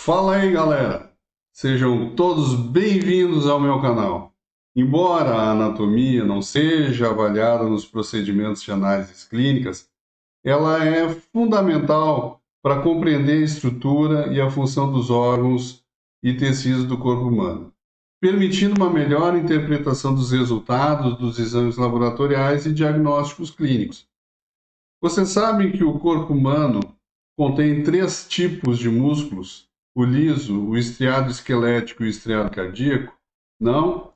Fala aí, galera! Sejam todos bem-vindos ao meu canal. Embora a anatomia não seja avaliada nos procedimentos de análises clínicas, ela é fundamental para compreender a estrutura e a função dos órgãos e tecidos do corpo humano, permitindo uma melhor interpretação dos resultados dos exames laboratoriais e diagnósticos clínicos. Vocês sabem que o corpo humano contém 3 tipos de músculos: o liso, o estriado esquelético e o estriado cardíaco? Não?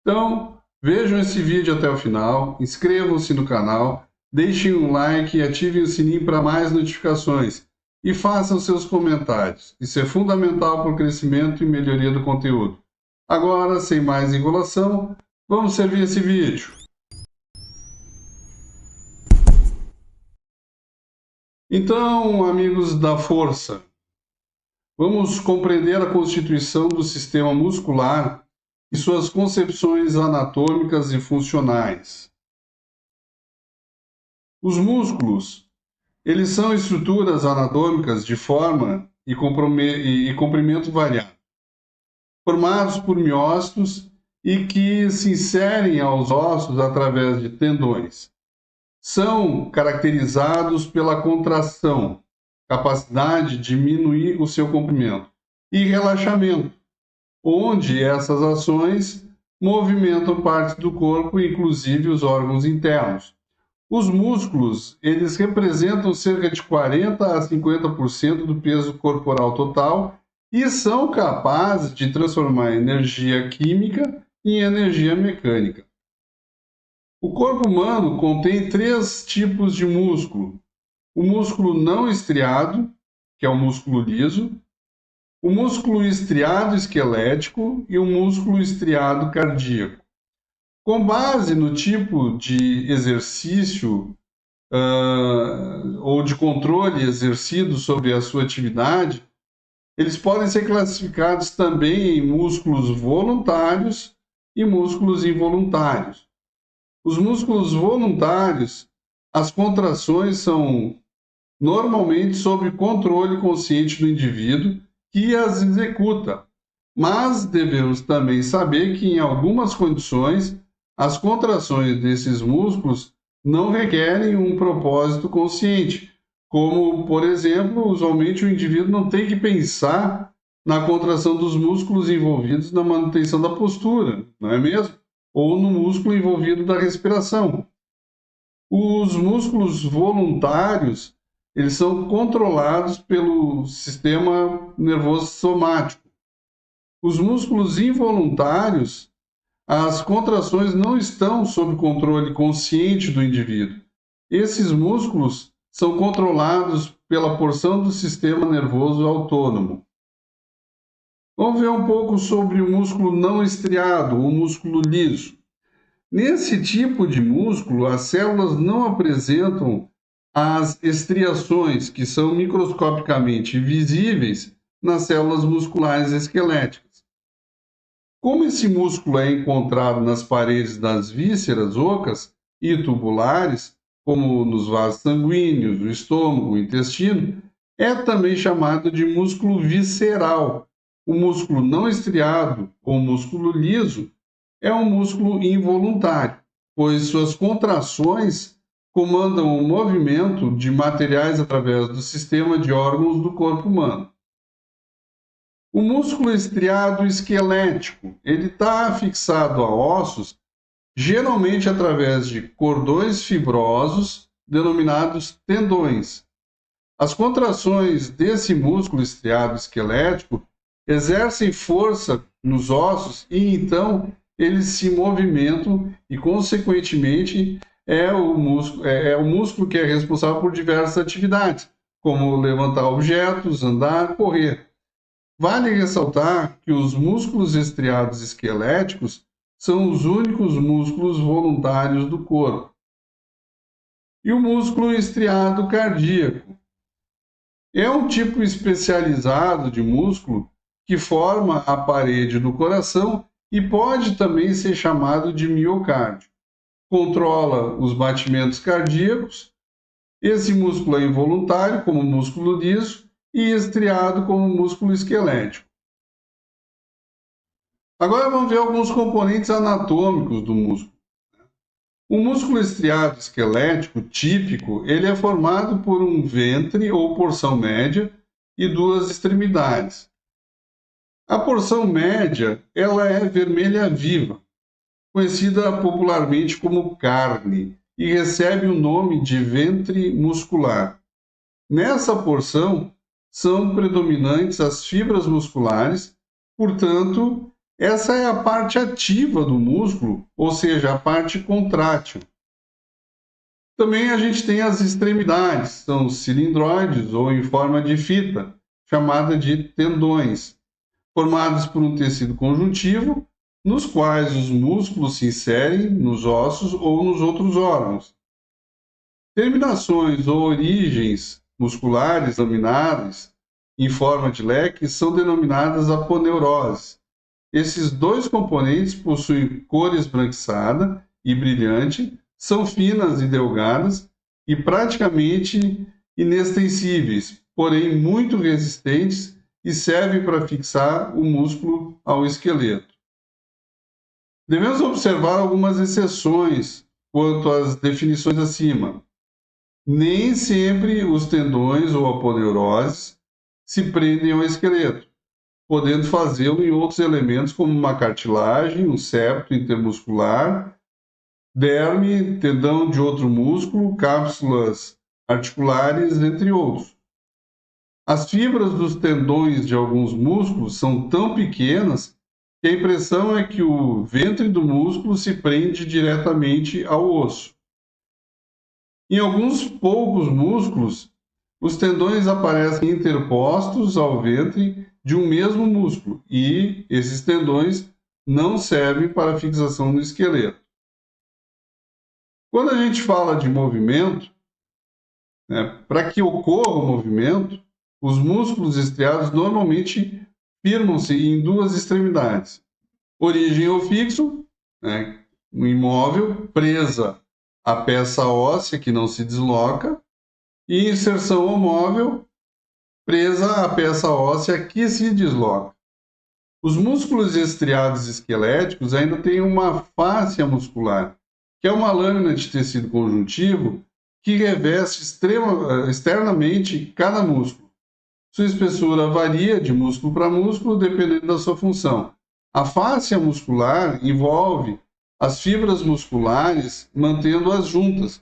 Então, vejam esse vídeo até o final, inscrevam-se no canal, deixem um like e ativem o sininho para mais notificações e façam seus comentários. Isso é fundamental para o crescimento e melhoria do conteúdo. Agora, sem mais enrolação, vamos servir esse vídeo. Então, amigos da força, vamos compreender a constituição do sistema muscular e suas concepções anatômicas e funcionais. Os músculos, eles são estruturas anatômicas de forma e comprimento variado, formados por miócitos e que se inserem aos ossos através de tendões. São caracterizados pela contração, capacidade de diminuir o seu comprimento, e relaxamento, onde essas ações movimentam partes do corpo, inclusive os órgãos internos. Os músculos, eles representam cerca de 40 a 50% do peso corporal total e são capazes de transformar energia química em energia mecânica. O corpo humano contém 3 tipos de músculo: o músculo não estriado, que é o músculo liso, o músculo estriado esquelético e o músculo estriado cardíaco. Com base no tipo de exercício ou de controle exercido sobre a sua atividade, eles podem ser classificados também em músculos voluntários e músculos involuntários. Os músculos voluntários, as contrações são normalmente sob controle consciente do indivíduo que as executa, mas devemos também saber que em algumas condições as contrações desses músculos não requerem um propósito consciente, como, por exemplo, usualmente o indivíduo não tem que pensar na contração dos músculos envolvidos na manutenção da postura, não é mesmo? Ou no músculo envolvido da respiração. Os músculos voluntários, eles são controlados pelo sistema nervoso somático. Os músculos involuntários, as contrações não estão sob controle consciente do indivíduo. Esses músculos são controlados pela porção do sistema nervoso autônomo. Vamos ver um pouco sobre o músculo não estriado, o músculo liso. Nesse tipo de músculo, as células não apresentam as estriações, que são microscopicamente visíveis nas células musculares esqueléticas. Como esse músculo é encontrado nas paredes das vísceras ocas e tubulares, como nos vasos sanguíneos, o estômago, o intestino, é também chamado de músculo visceral. O músculo não estriado, ou músculo liso, é um músculo involuntário, pois suas contrações comandam o movimento de materiais através do sistema de órgãos do corpo humano. O músculo estriado esquelético, ele está fixado a ossos, geralmente através de cordões fibrosos, denominados tendões. As contrações desse músculo estriado esquelético exercem força nos ossos e então eles se movimentam e, consequentemente, é o músculo que é responsável por diversas atividades, como levantar objetos, andar, correr. Vale ressaltar que os músculos estriados esqueléticos são os únicos músculos voluntários do corpo. E o músculo estriado cardíaco é um tipo especializado de músculo que forma a parede do coração e pode também ser chamado de miocárdio. Controla os batimentos cardíacos. Esse músculo é involuntário, como o músculo liso, e estriado como músculo esquelético. Agora vamos ver alguns componentes anatômicos do músculo. O músculo estriado esquelético típico, ele é formado por um ventre ou porção média e duas extremidades. A porção média, ela é vermelha viva, conhecida popularmente como carne, e recebe o nome de ventre muscular. Nessa porção são predominantes as fibras musculares, portanto, essa é a parte ativa do músculo, ou seja, a parte contrátil. Também a gente tem as extremidades, são cilindroides ou em forma de fita, chamada de tendões, formados por um tecido conjuntivo, nos quais os músculos se inserem nos ossos ou nos outros órgãos. Terminações ou origens musculares laminares em forma de leque são denominadas aponeuroses. Esses dois componentes possuem cor esbranquiçada e brilhante, são finas e delgadas e praticamente inextensíveis, porém muito resistentes e servem para fixar o músculo ao esqueleto. Devemos observar algumas exceções quanto às definições acima. Nem sempre os tendões ou aponeuroses se prendem ao esqueleto, podendo fazê-lo em outros elementos como uma cartilagem, um septo intermuscular, derme, tendão de outro músculo, cápsulas articulares, entre outros. As fibras dos tendões de alguns músculos são tão pequenas que a impressão é que o ventre do músculo se prende diretamente ao osso. Em alguns poucos músculos, os tendões aparecem interpostos ao ventre de um mesmo músculo e esses tendões não servem para fixação no esqueleto. Quando a gente fala de movimento, para que ocorra o movimento, os músculos estriados normalmente firmam-se em duas extremidades. Origem ou fixo, um imóvel, presa a peça óssea que não se desloca, e inserção ou móvel, presa a peça óssea que se desloca. Os músculos estriados esqueléticos ainda têm uma fáscia muscular, que é uma lâmina de tecido conjuntivo que reveste externamente cada músculo. Sua espessura varia de músculo para músculo, dependendo da sua função. A fáscia muscular envolve as fibras musculares, mantendo-as juntas,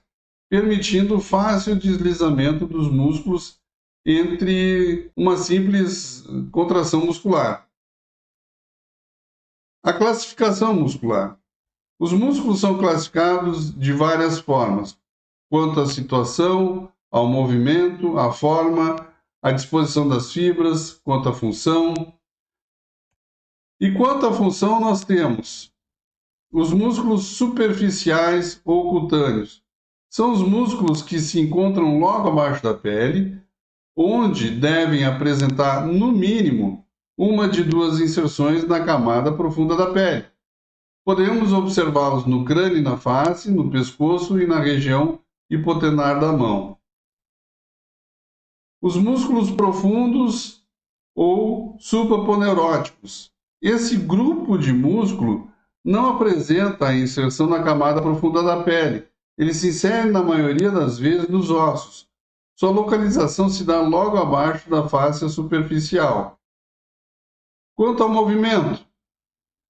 permitindo o fácil deslizamento dos músculos entre uma simples contração muscular. A classificação muscular. Os músculos são classificados de várias formas, quanto à situação, ao movimento, à forma, à disposição das fibras, quanto à função. E quanto à função, nós temos os músculos superficiais ou cutâneos. São os músculos que se encontram logo abaixo da pele, onde devem apresentar, no mínimo, uma de duas inserções na camada profunda da pele. Podemos observá-los no crânio e na face, no pescoço e na região hipotenar da mão. Os músculos profundos ou supraponeuróticos. Esse grupo de músculo não apresenta a inserção na camada profunda da pele. Ele se insere, na maioria das vezes, nos ossos. Sua localização se dá logo abaixo da fáscia superficial. Quanto ao movimento,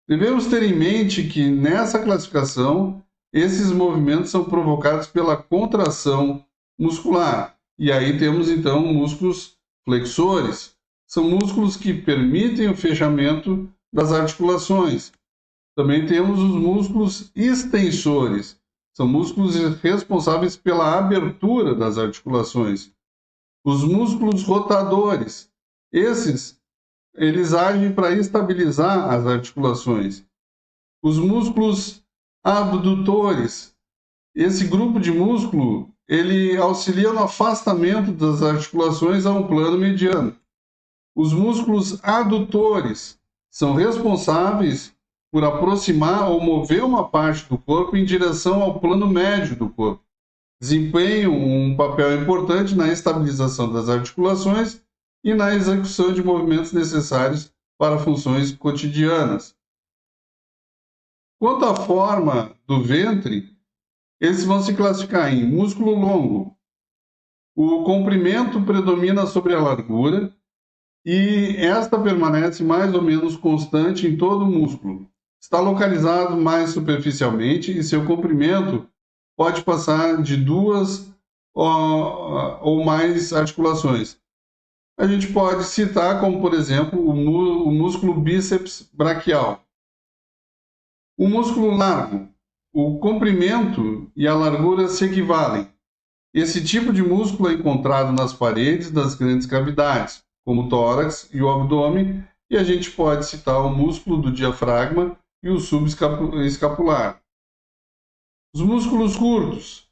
devemos ter em mente que, nessa classificação, esses movimentos são provocados pela contração muscular. E aí temos, então, músculos flexores. São músculos que permitem o fechamento das articulações. Também temos os músculos extensores. São músculos responsáveis pela abertura das articulações. Os músculos rotadores. Eles agem para estabilizar as articulações. Os músculos abdutores. Esse grupo de músculo, ele auxilia no afastamento das articulações a um plano mediano. Os músculos adutores são responsáveis por aproximar ou mover uma parte do corpo em direção ao plano médio do corpo. Desempenham um papel importante na estabilização das articulações e na execução de movimentos necessários para funções cotidianas. Quanto à forma do ventre, eles vão se classificar em músculo longo. O comprimento predomina sobre a largura e esta permanece mais ou menos constante em todo o músculo. Está localizado mais superficialmente e seu comprimento pode passar de duas ou mais articulações. A gente pode citar como, por exemplo, o músculo bíceps braquial. O músculo largo, o comprimento e a largura se equivalem. Esse tipo de músculo é encontrado nas paredes das grandes cavidades, como o tórax e o abdômen, e a gente pode citar o músculo do diafragma e o subescapular. Os músculos curtos.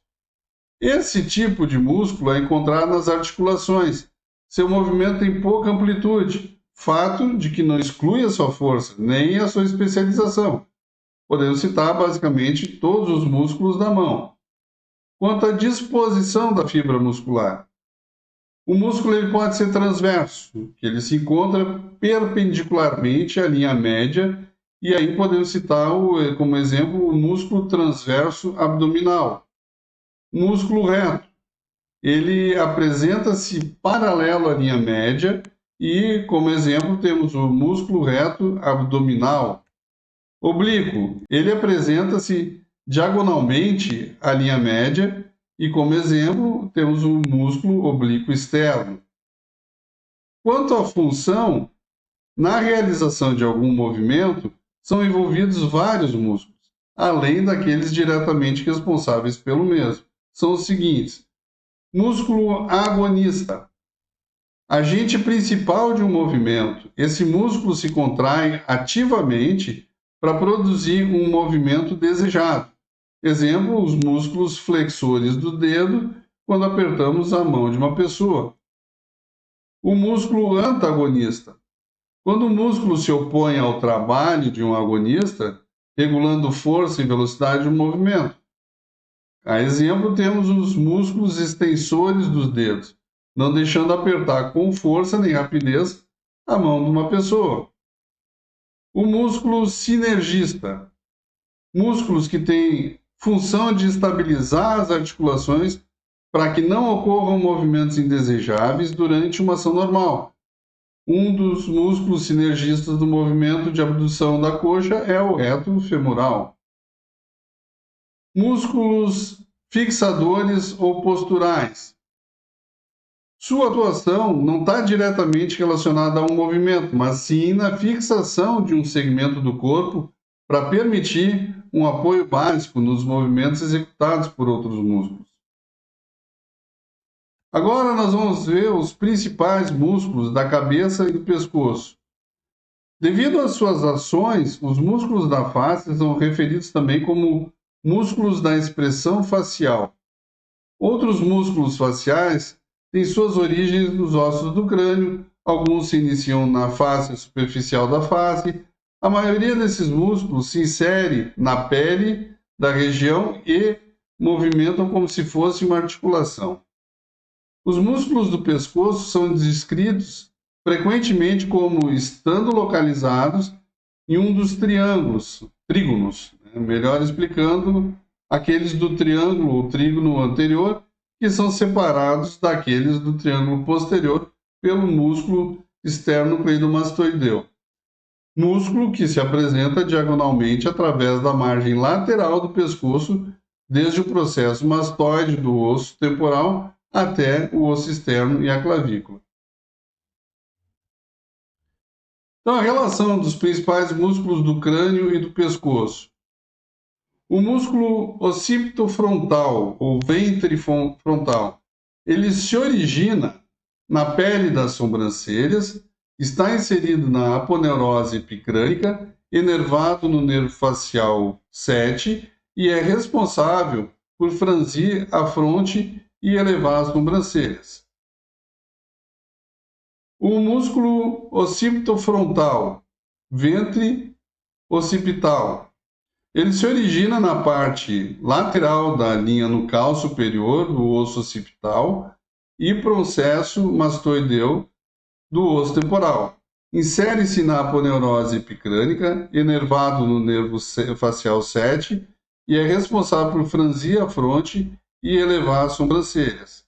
Esse tipo de músculo é encontrado nas articulações. Seu movimento tem pouca amplitude, fato de que não exclui a sua força, nem a sua especialização. Podemos citar basicamente todos os músculos da mão. Quanto à disposição da fibra muscular, o músculo ele pode ser transverso, que ele se encontra perpendicularmente à linha média, e aí podemos citar como exemplo o músculo transverso abdominal. Músculo reto, ele apresenta-se paralelo à linha média e, como exemplo, temos o músculo reto abdominal. Oblíquo, ele apresenta-se diagonalmente à linha média e, como exemplo, temos o músculo oblíquo externo. Quanto à função, na realização de algum movimento, são envolvidos vários músculos, além daqueles diretamente responsáveis pelo mesmo. São os seguintes: músculo agonista, agente principal de um movimento. Esse músculo se contrai ativamente para produzir um movimento desejado. Exemplo, os músculos flexores do dedo quando apertamos a mão de uma pessoa. O músculo antagonista. Quando o músculo se opõe ao trabalho de um agonista, regulando força e velocidade do movimento. A exemplo, temos os músculos extensores dos dedos, não deixando apertar com força nem rapidez a mão de uma pessoa. O músculo sinergista. Músculos que têm função de estabilizar as articulações para que não ocorram movimentos indesejáveis durante uma ação normal. Um dos músculos sinergistas do movimento de abdução da coxa é o reto femoral. Músculos fixadores ou posturais. Sua atuação não está diretamente relacionada a um movimento, mas sim na fixação de um segmento do corpo para permitir um apoio básico nos movimentos executados por outros músculos. Agora nós vamos ver os principais músculos da cabeça e do pescoço. Devido às suas ações, os músculos da face são referidos também como músculos da expressão facial. Outros músculos faciais têm suas origens nos ossos do crânio, alguns se iniciam na face superficial da face. A maioria desses músculos se insere na pele da região e movimentam como se fosse uma articulação. Os músculos do pescoço são descritos frequentemente como estando localizados em um dos trígonos, melhor explicando, aqueles do triângulo ou trígono anterior, que são separados daqueles do triângulo posterior pelo músculo esternocleidomastoideu. Músculo que se apresenta diagonalmente através da margem lateral do pescoço, desde o processo mastoide do osso temporal até o osso externo e a clavícula. Então, a relação dos principais músculos do crânio e do pescoço. O músculo occipito frontal, ou ventre frontal, ele se origina na pele das sobrancelhas, está inserido na aponeurose epicrânica, inervado no nervo facial 7 e é responsável por franzir a fronte e elevar as sobrancelhas. O músculo occipito frontal, ventre occipital, ele se origina na parte lateral da linha nucal superior do osso occipital e processo mastoideu do osso temporal. Insere-se na aponeurose epicrânica, enervado no nervo facial 7, e é responsável por franzir a fronte e elevar as sobrancelhas.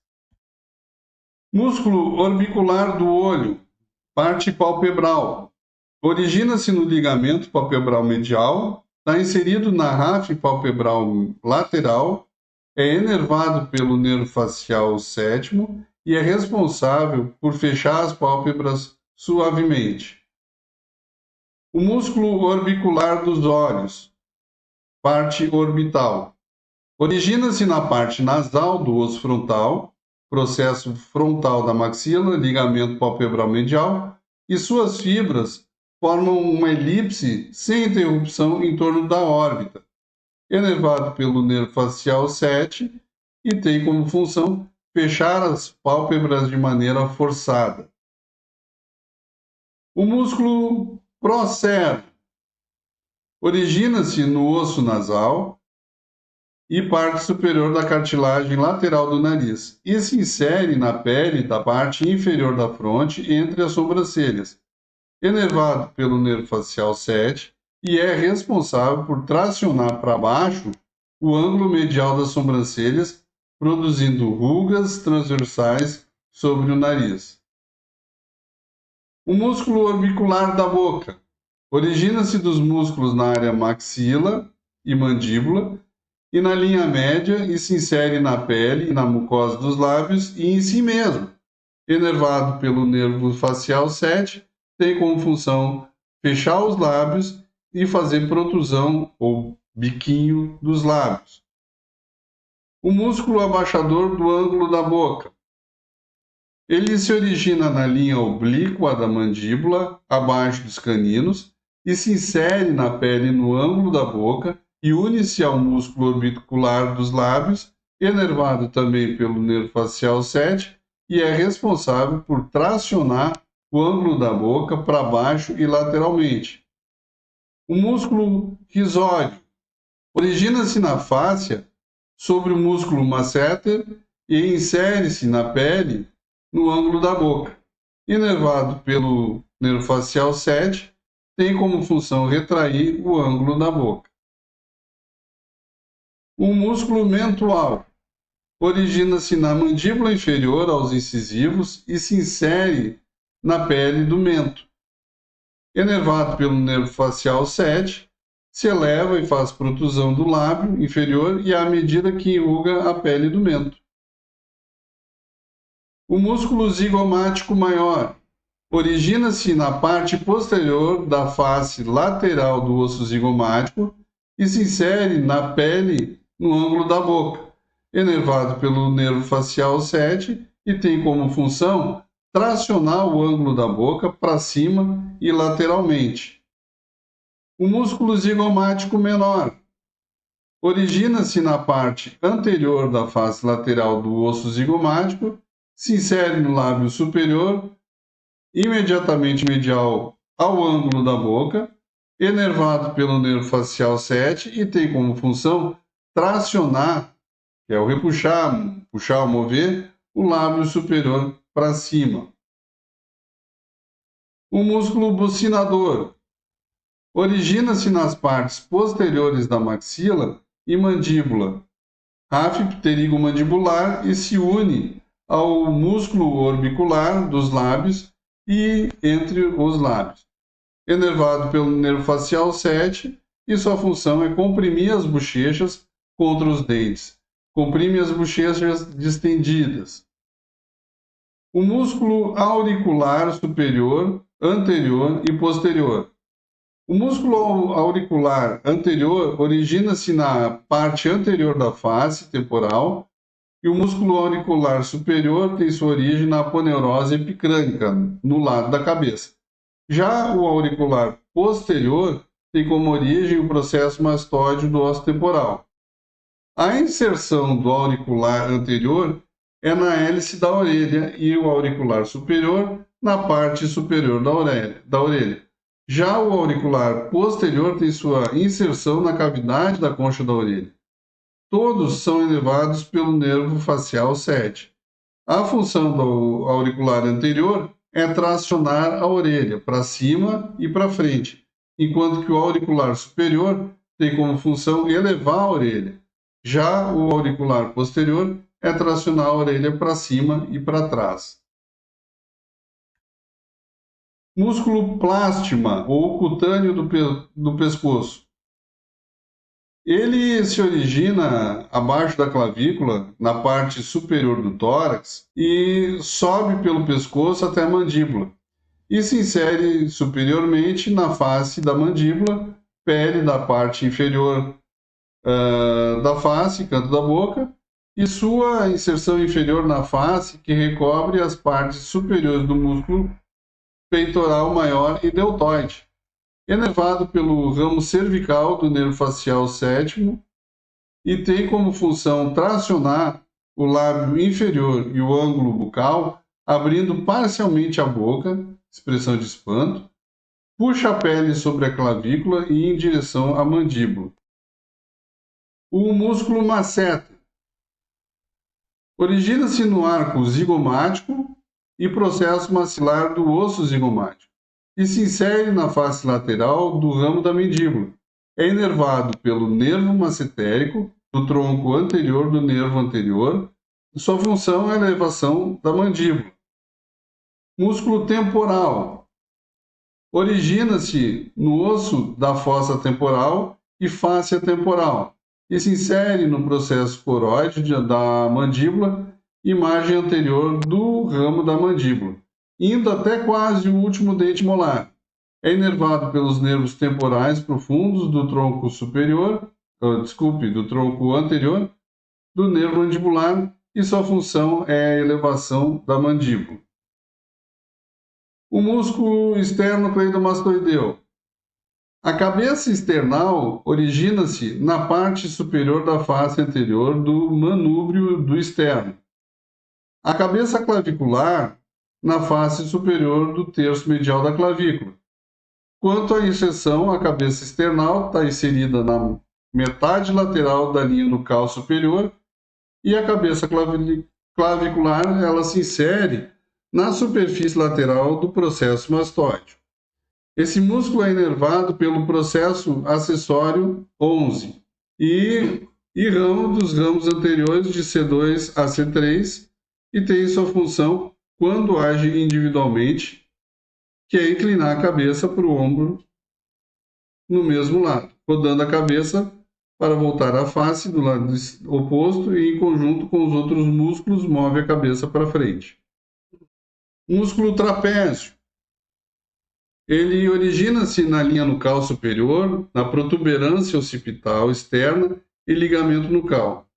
Músculo orbicular do olho, parte palpebral. Origina-se no ligamento palpebral medial, está inserido na ráfide palpebral lateral, é enervado pelo nervo facial 7º e é responsável por fechar as pálpebras suavemente. O músculo orbicular dos olhos, parte orbital. Origina-se na parte nasal do osso frontal, processo frontal da maxila, ligamento palpebral medial, e suas fibras formam uma elipse sem interrupção em torno da órbita, enervado pelo nervo facial 7 e tem como função fechar as pálpebras de maneira forçada. O músculo procerno origina-se no osso nasal e parte superior da cartilagem lateral do nariz e se insere na pele da parte inferior da fronte entre as sobrancelhas, enervado pelo nervo facial 7 e é responsável por tracionar para baixo o ângulo medial das sobrancelhas, produzindo rugas transversais sobre o nariz. O músculo orbicular da boca origina-se dos músculos na área maxila e mandíbula e na linha média e se insere na pele e na mucosa dos lábios e em si mesmo. Enervado pelo nervo facial 7, tem como função fechar os lábios e fazer protrusão ou biquinho dos lábios. O músculo abaixador do ângulo da boca. Ele se origina na linha oblíqua da mandíbula, abaixo dos caninos, e se insere na pele no ângulo da boca e une-se ao músculo orbicular dos lábios, enervado também pelo nervo facial 7, e é responsável por tracionar o ângulo da boca para baixo e lateralmente. O músculo risóide origina-se na fáscia sobre o músculo masseter e insere-se na pele no ângulo da boca. Inervado pelo nervo facial 7, tem como função retrair o ângulo da boca. O músculo mentual origina-se na mandíbula inferior aos incisivos e se insere na pele do mento. Enervado pelo nervo facial 7, se eleva e faz protrusão do lábio inferior e à medida que enruga a pele do mento. O músculo zigomático maior origina-se na parte posterior da face lateral do osso zigomático e se insere na pele no ângulo da boca, enervado pelo nervo facial 7 e tem como função tracionar o ângulo da boca para cima e lateralmente. O músculo zigomático menor origina-se na parte anterior da face lateral do osso zigomático, se insere no lábio superior, imediatamente medial ao ângulo da boca, enervado pelo nervo facial 7 e tem como função tracionar, que é o repuxar, puxar ou mover, o lábio superior para cima. O músculo bucinador origina-se nas partes posteriores da maxila e mandíbula, ráfide pterigo-mandibular e se une ao músculo orbicular dos lábios e entre os lábios. Enervado pelo nervo facial 7 e sua função é comprimir as bochechas contra os dentes. Comprime as bochechas distendidas. O músculo auricular superior, anterior e posterior. O músculo auricular anterior origina-se na parte anterior da face temporal e o músculo auricular superior tem sua origem na aponeurose epicrânica, no lado da cabeça. Já o auricular posterior tem como origem o processo mastoide do osso temporal. A inserção do auricular anterior é na hélice da orelha e o auricular superior na parte superior da orelha. Já o auricular posterior tem sua inserção na cavidade da concha da orelha. Todos são inervados pelo nervo facial 7. A função do auricular anterior é tracionar a orelha para cima e para frente, enquanto que o auricular superior tem como função elevar a orelha. Já o auricular posterior é tracionar a orelha para cima e para trás. Músculo plástima ou cutâneo do pescoço. Ele se origina abaixo da clavícula, na parte superior do tórax, e sobe pelo pescoço até a mandíbula, e se insere superiormente na face da mandíbula, pele da parte inferior da face, canto da boca, e sua inserção inferior na face, que recobre as partes superiores do músculo peitoral maior e deltoide. Inervado pelo ramo cervical do nervo facial sétimo e tem como função tracionar o lábio inferior e o ângulo bucal, abrindo parcialmente a boca, expressão de espanto, puxa a pele sobre a clavícula e em direção à mandíbula. O músculo masseter origina-se no arco zigomático e processo maxilar do osso zigomático e se insere na face lateral do ramo da mandíbula. É inervado pelo nervo massetérico do tronco anterior do nervo anterior. Sua função é a elevação da mandíbula. Músculo temporal origina-se no osso da fossa temporal e fáscia temporal e se insere no processo coroide da mandíbula e margem anterior do ramo da mandíbula, indo até quase o último dente molar. É inervado pelos nervos temporais profundos do tronco do tronco anterior do nervo mandibular e sua função é a elevação da mandíbula. O músculo esternocleidomastoideu. A cabeça external origina-se na parte superior da face anterior do manúbrio do externo. A cabeça clavicular na face superior do terço medial da clavícula. Quanto à inserção, a cabeça external está inserida na metade lateral da linha nucal superior e a cabeça clavicular ela se insere na superfície lateral do processo mastoide. Esse músculo é inervado pelo processo acessório 11 e ramo dos ramos anteriores de C2 a C3 e tem sua função quando age individualmente, que é inclinar a cabeça para o ombro no mesmo lado, rodando a cabeça para voltar à face do lado oposto e em conjunto com os outros músculos move a cabeça para frente. Músculo trapézio. Ele origina-se na linha nucal superior, na protuberância occipital externa e ligamento nucal,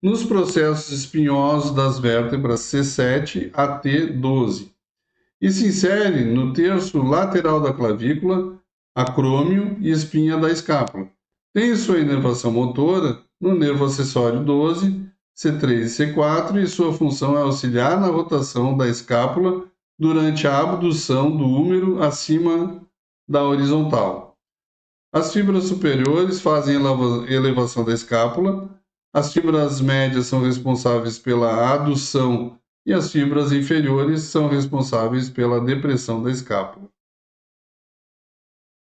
nos processos espinhosos das vértebras C7 a T12, e se insere no terço lateral da clavícula, acrômio e espinha da escápula. Tem sua inervação motora no nervo acessório 12, C3 e C4, e sua função é auxiliar na rotação da escápula durante a abdução do húmero acima da horizontal. As fibras superiores fazem a elevação da escápula, as fibras médias são responsáveis pela adução e as fibras inferiores são responsáveis pela depressão da escápula.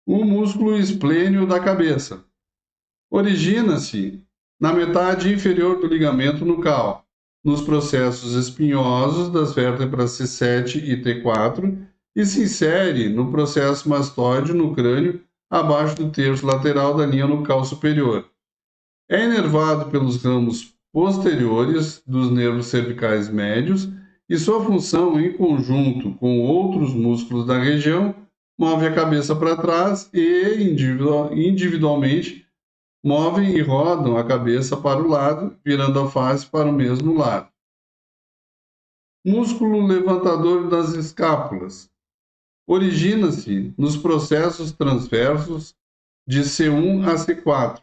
O músculo esplêneo da cabeça origina-se na metade inferior do ligamento nucal, nos processos espinhosos das vértebras C7 e T4 e se insere no processo mastoide no crânio abaixo do terço lateral da linha nucal superior. É inervado pelos ramos posteriores dos nervos cervicais médios e sua função, em conjunto com outros músculos da região, move a cabeça para trás e, individualmente, movem e rodam a cabeça para o lado, virando a face para o mesmo lado. Músculo levantador das escápulas. Origina-se nos processos transversos de C1 a C4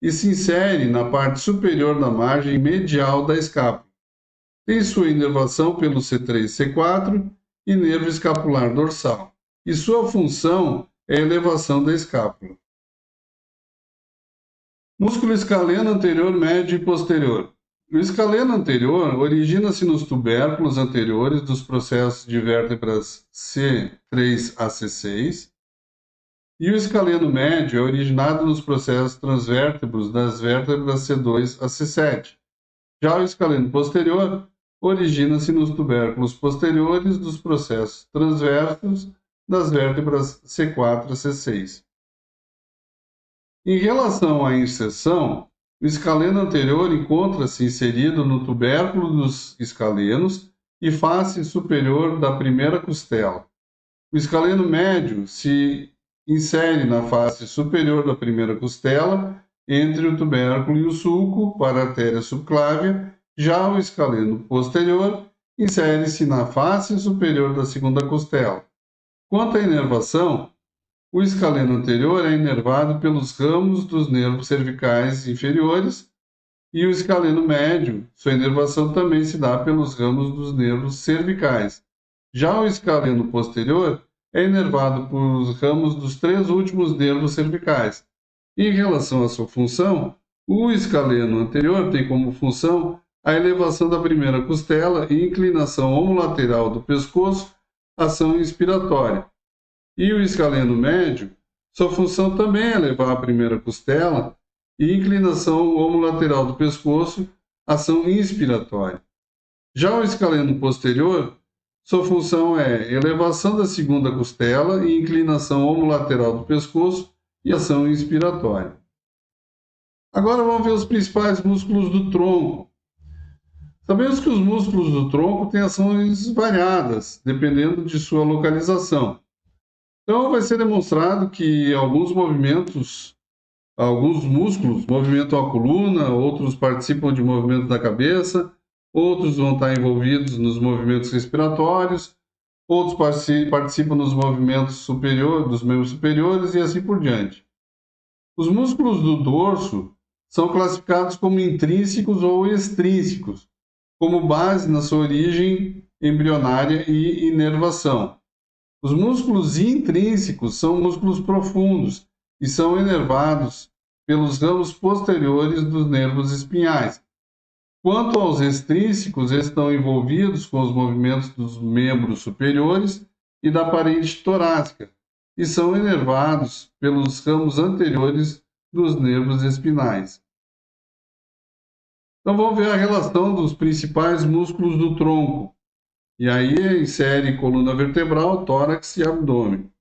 e se insere na parte superior da margem medial da escápula. Tem sua inervação pelo C3 e C4 e nervo escapular dorsal, e sua função é a elevação da escápula. Músculo escaleno anterior, médio e posterior. O escaleno anterior origina-se nos tubérculos anteriores dos processos de vértebras C3 a C6, e o escaleno médio é originado nos processos transvértebros das vértebras C2 a C7. Já o escaleno posterior origina-se nos tubérculos posteriores dos processos transversos das vértebras C4 a C6. Em relação à inserção, o escaleno anterior encontra-se inserido no tubérculo dos escalenos e face superior da primeira costela. O escaleno médio se insere na face superior da primeira costela, entre o tubérculo e o sulco, para a artéria subclávia. Já o escaleno posterior insere-se na face superior da segunda costela. Quanto à inervação, o escaleno anterior é inervado pelos ramos dos nervos cervicais inferiores, e o escaleno médio, sua inervação também se dá pelos ramos dos nervos cervicais. Já o escaleno posterior é inervado por ramos dos três últimos nervos cervicais. Em relação à sua função, o escaleno anterior tem como função a elevação da primeira costela e inclinação homolateral do pescoço, ação inspiratória. E o escaleno médio, sua função também é elevar a primeira costela e inclinação homolateral do pescoço, ação inspiratória. Já o escaleno posterior, sua função é elevação da segunda costela e inclinação homolateral do pescoço e ação inspiratória. Agora vamos ver os principais músculos do tronco. Sabemos que os músculos do tronco têm ações variadas, dependendo de sua localização. Então, vai ser demonstrado que alguns músculos movimentam a coluna, outros participam de movimentos da cabeça, outros vão estar envolvidos nos movimentos respiratórios, outros participam nos movimentos dos membros superiores e assim por diante. Os músculos do dorso são classificados como intrínsecos ou extrínsecos, como base na sua origem embrionária e inervação. Os músculos intrínsecos são músculos profundos e são inervados pelos ramos posteriores dos nervos espinhais. Quanto aos extrínsecos, estão envolvidos com os movimentos dos membros superiores e da parede torácica e são inervados pelos ramos anteriores dos nervos espinais. Então vamos ver a relação dos principais músculos do tronco. E aí insere coluna vertebral, tórax e abdômen.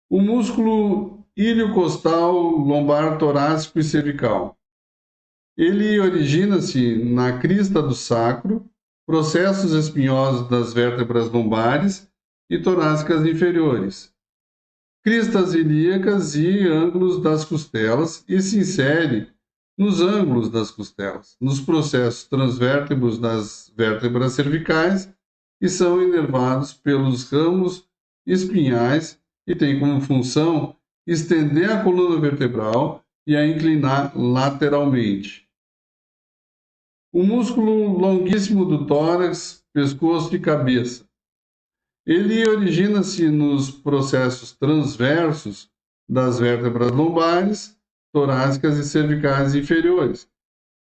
O músculo iliocostal, lombar, torácico e cervical. Ele origina-se na crista do sacro, processos espinhosos das vértebras lombares e torácicas inferiores, cristas ilíacas e ângulos das costelas, e se insere nos ângulos das costelas, nos processos transvértebros das vértebras cervicais, e são inervados pelos ramos espinhais e tem como função estender a coluna vertebral e a inclinar lateralmente. O músculo longuíssimo do tórax, pescoço e cabeça. Ele origina-se nos processos transversos das vértebras lombares, torácicas e cervicais inferiores,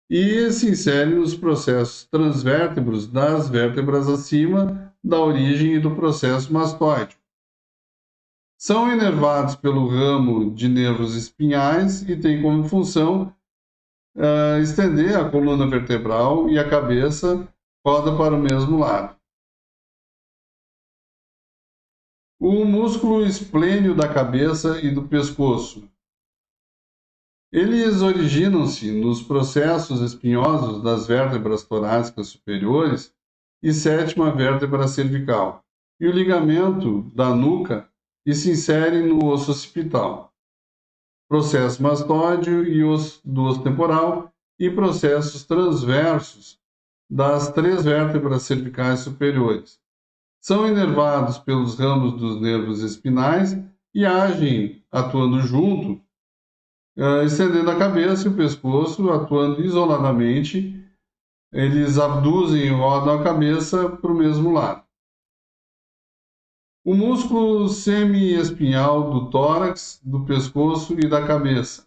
e se insere nos processos transvértebros das vértebras acima da origem e do processo mastóide. São inervados pelo ramo de nervos espinhais e têm como função estender a coluna vertebral, e a cabeça roda para o mesmo lado. O músculo esplêneo da cabeça e do pescoço. Eles originam-se nos processos espinhosos das vértebras torácicas superiores e sétima vértebra cervical, e o ligamento da nuca, e se inserem no osso occipital. Processo mastóide e do osso temporal e processos transversos das três vértebras cervicais superiores. São inervados pelos ramos dos nervos espinais e agem atuando junto, estendendo a cabeça e o pescoço, atuando isoladamente. Eles abduzem e rodam a cabeça para o mesmo lado. O músculo semiespinhal do tórax, do pescoço e da cabeça.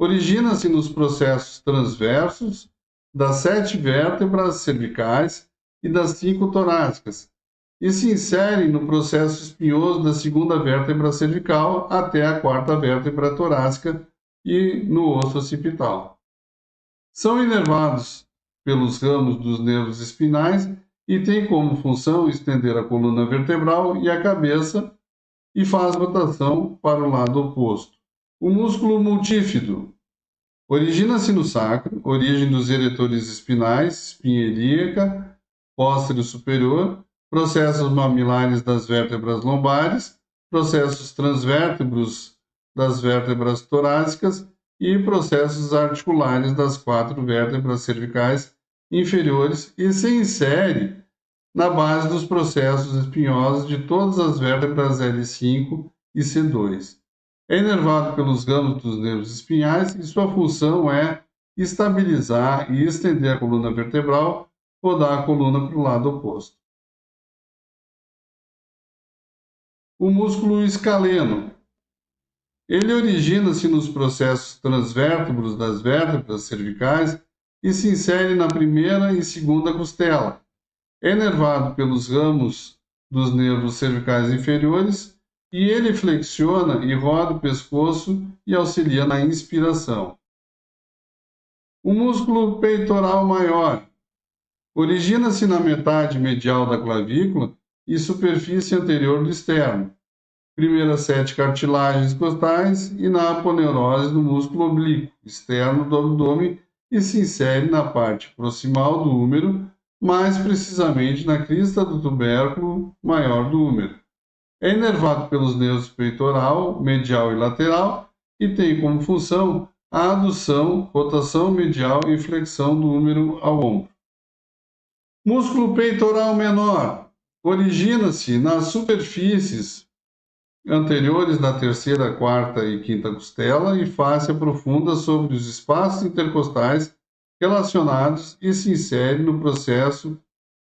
Origina-se nos processos transversos das 7 vértebras cervicais e das 5 torácicas, e se insere no processo espinhoso da 2ª vértebra cervical até a 4ª vértebra torácica e no osso occipital. São inervados pelos ramos dos nervos espinais e tem como função estender a coluna vertebral e a cabeça e faz rotação para o lado oposto. O músculo multífido origina-se no sacro, origem dos eretores espinais, espinha ilíaca, póstero superior, processos mamilares das vértebras lombares, processos transvértebros das vértebras torácicas e processos articulares das 4 vértebras cervicais inferiores e se insere na base dos processos espinhosos de todas as vértebras L5 e C2. É inervado pelos ramos dos nervos espinhais e sua função é estabilizar e estender a coluna vertebral, rodar a coluna para o lado oposto. O músculo escaleno. Ele origina-se nos processos transvértebros das vértebras cervicais e se insere na primeira e segunda costela. É inervado pelos ramos dos nervos cervicais inferiores e ele flexiona e roda o pescoço e auxilia na inspiração. O músculo peitoral maior origina-se na metade medial da clavícula e superfície anterior do externo, primeiras 7 cartilagens costais e na aponeurose do músculo oblíquo externo do abdômen e se insere na parte proximal do úmero, mais precisamente na crista do tubérculo maior do úmero. É inervado pelos nervos peitoral, medial e lateral e tem como função a adução, rotação medial e flexão do úmero ao ombro. Músculo peitoral menor origina-se nas superfícies anteriores da 3ª, 4ª e 5ª costela e fáscia profunda sobre os espaços intercostais relacionados e se insere no processo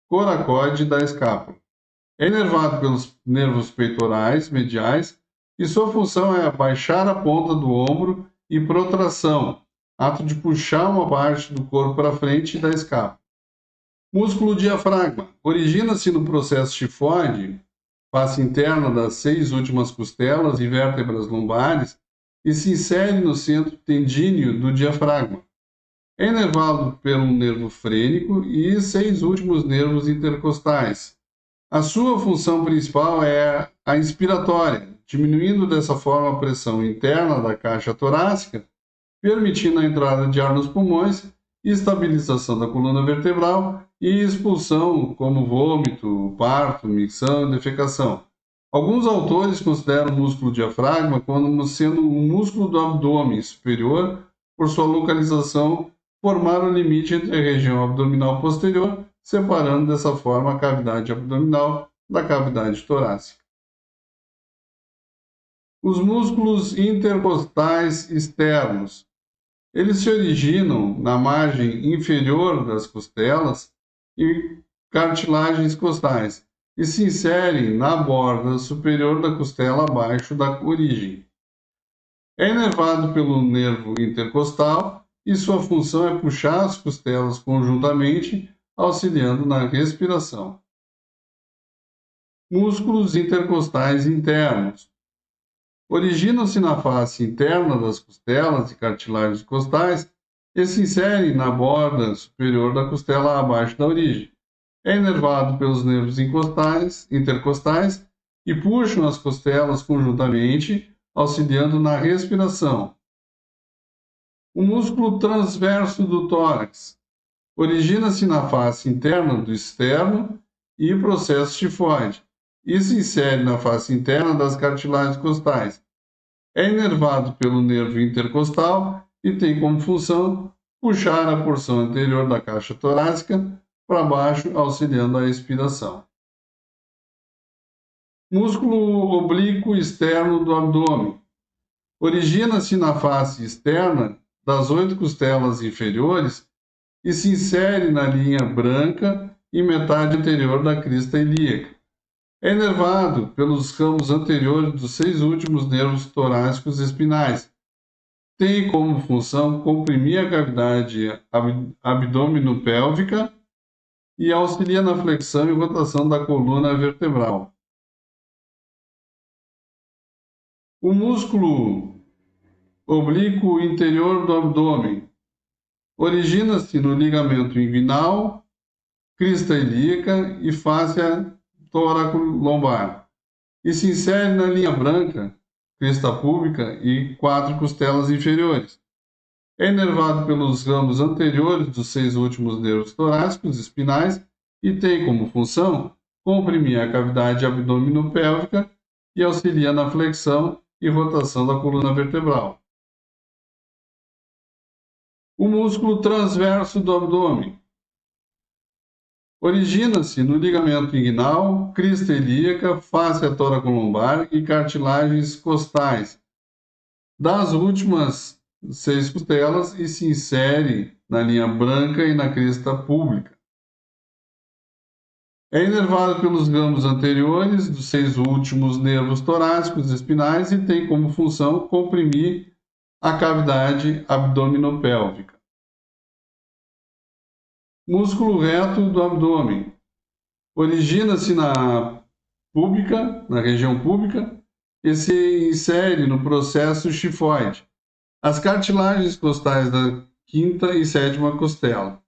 coracoide da escápula. É inervado pelos nervos peitorais mediais e sua função é abaixar a ponta do ombro e protração, ato de puxar uma parte do corpo para frente da escápula. Músculo diafragma origina-se no processo tifoide, face interna das 6 últimas costelas e vértebras lombares e se insere no centro tendíneo do diafragma. É inervado pelo nervo frênico e 6 últimos nervos intercostais. A sua função principal é a inspiratória, diminuindo dessa forma a pressão interna da caixa torácica, permitindo a entrada de ar nos pulmões, estabilização da coluna vertebral e expulsão, como vômito, parto, micção e defecação. Alguns autores consideram o músculo diafragma como sendo um músculo do abdômen superior, por sua localização, formar o limite entre a região abdominal posterior, separando dessa forma a cavidade abdominal da cavidade torácica. Os músculos intercostais externos. Eles se originam na margem inferior das costelas e cartilagens costais e se inserem na borda superior da costela abaixo da origem. É inervado pelo nervo intercostal e sua função é puxar as costelas conjuntamente, auxiliando na respiração. Músculos intercostais internos. Originam-se na face interna das costelas e cartilagens costais e se inserem na borda superior da costela abaixo da origem. É inervado pelos nervos intercostais e puxam as costelas conjuntamente, auxiliando na respiração. O músculo transverso do tórax origina-se na face interna do externo e processo tifoide e se insere na face interna das cartilagens costais. É inervado pelo nervo intercostal e tem como função puxar a porção anterior da caixa torácica para baixo, auxiliando a expiração. Músculo oblíquo externo do abdômen. Origina-se na face externa das 8 costelas inferiores e se insere na linha branca e metade anterior da crista ilíaca. É inervado pelos ramos anteriores dos 6 últimos nervos torácicos espinais, tem como função comprimir a cavidade abdominopélvica e auxilia na flexão e rotação da coluna vertebral. O músculo oblíquo interior do abdômen origina-se no ligamento inguinal, crista ilíaca e fáscia tóraco-lombar e se insere na linha branca, crista púbica e 4 costelas inferiores. É inervado pelos ramos anteriores dos 6 últimos nervos torácicos espinais e tem como função comprimir a cavidade abdominopélvica e auxilia na flexão e rotação da coluna vertebral. O músculo transverso do abdômen origina-se no ligamento inguinal, crista ilíaca, fáscia tóraco-lombar e cartilagens costais das últimas 6 costelas e se insere na linha branca e na crista pública. É inervado pelos ramos anteriores dos 6 últimos nervos torácicos espinais e tem como função comprimir a cavidade abdominopélvica. Músculo reto do abdômen origina-se na região púbica, e se insere no processo xifoide, as cartilagens costais da 5ª e 7ª costela.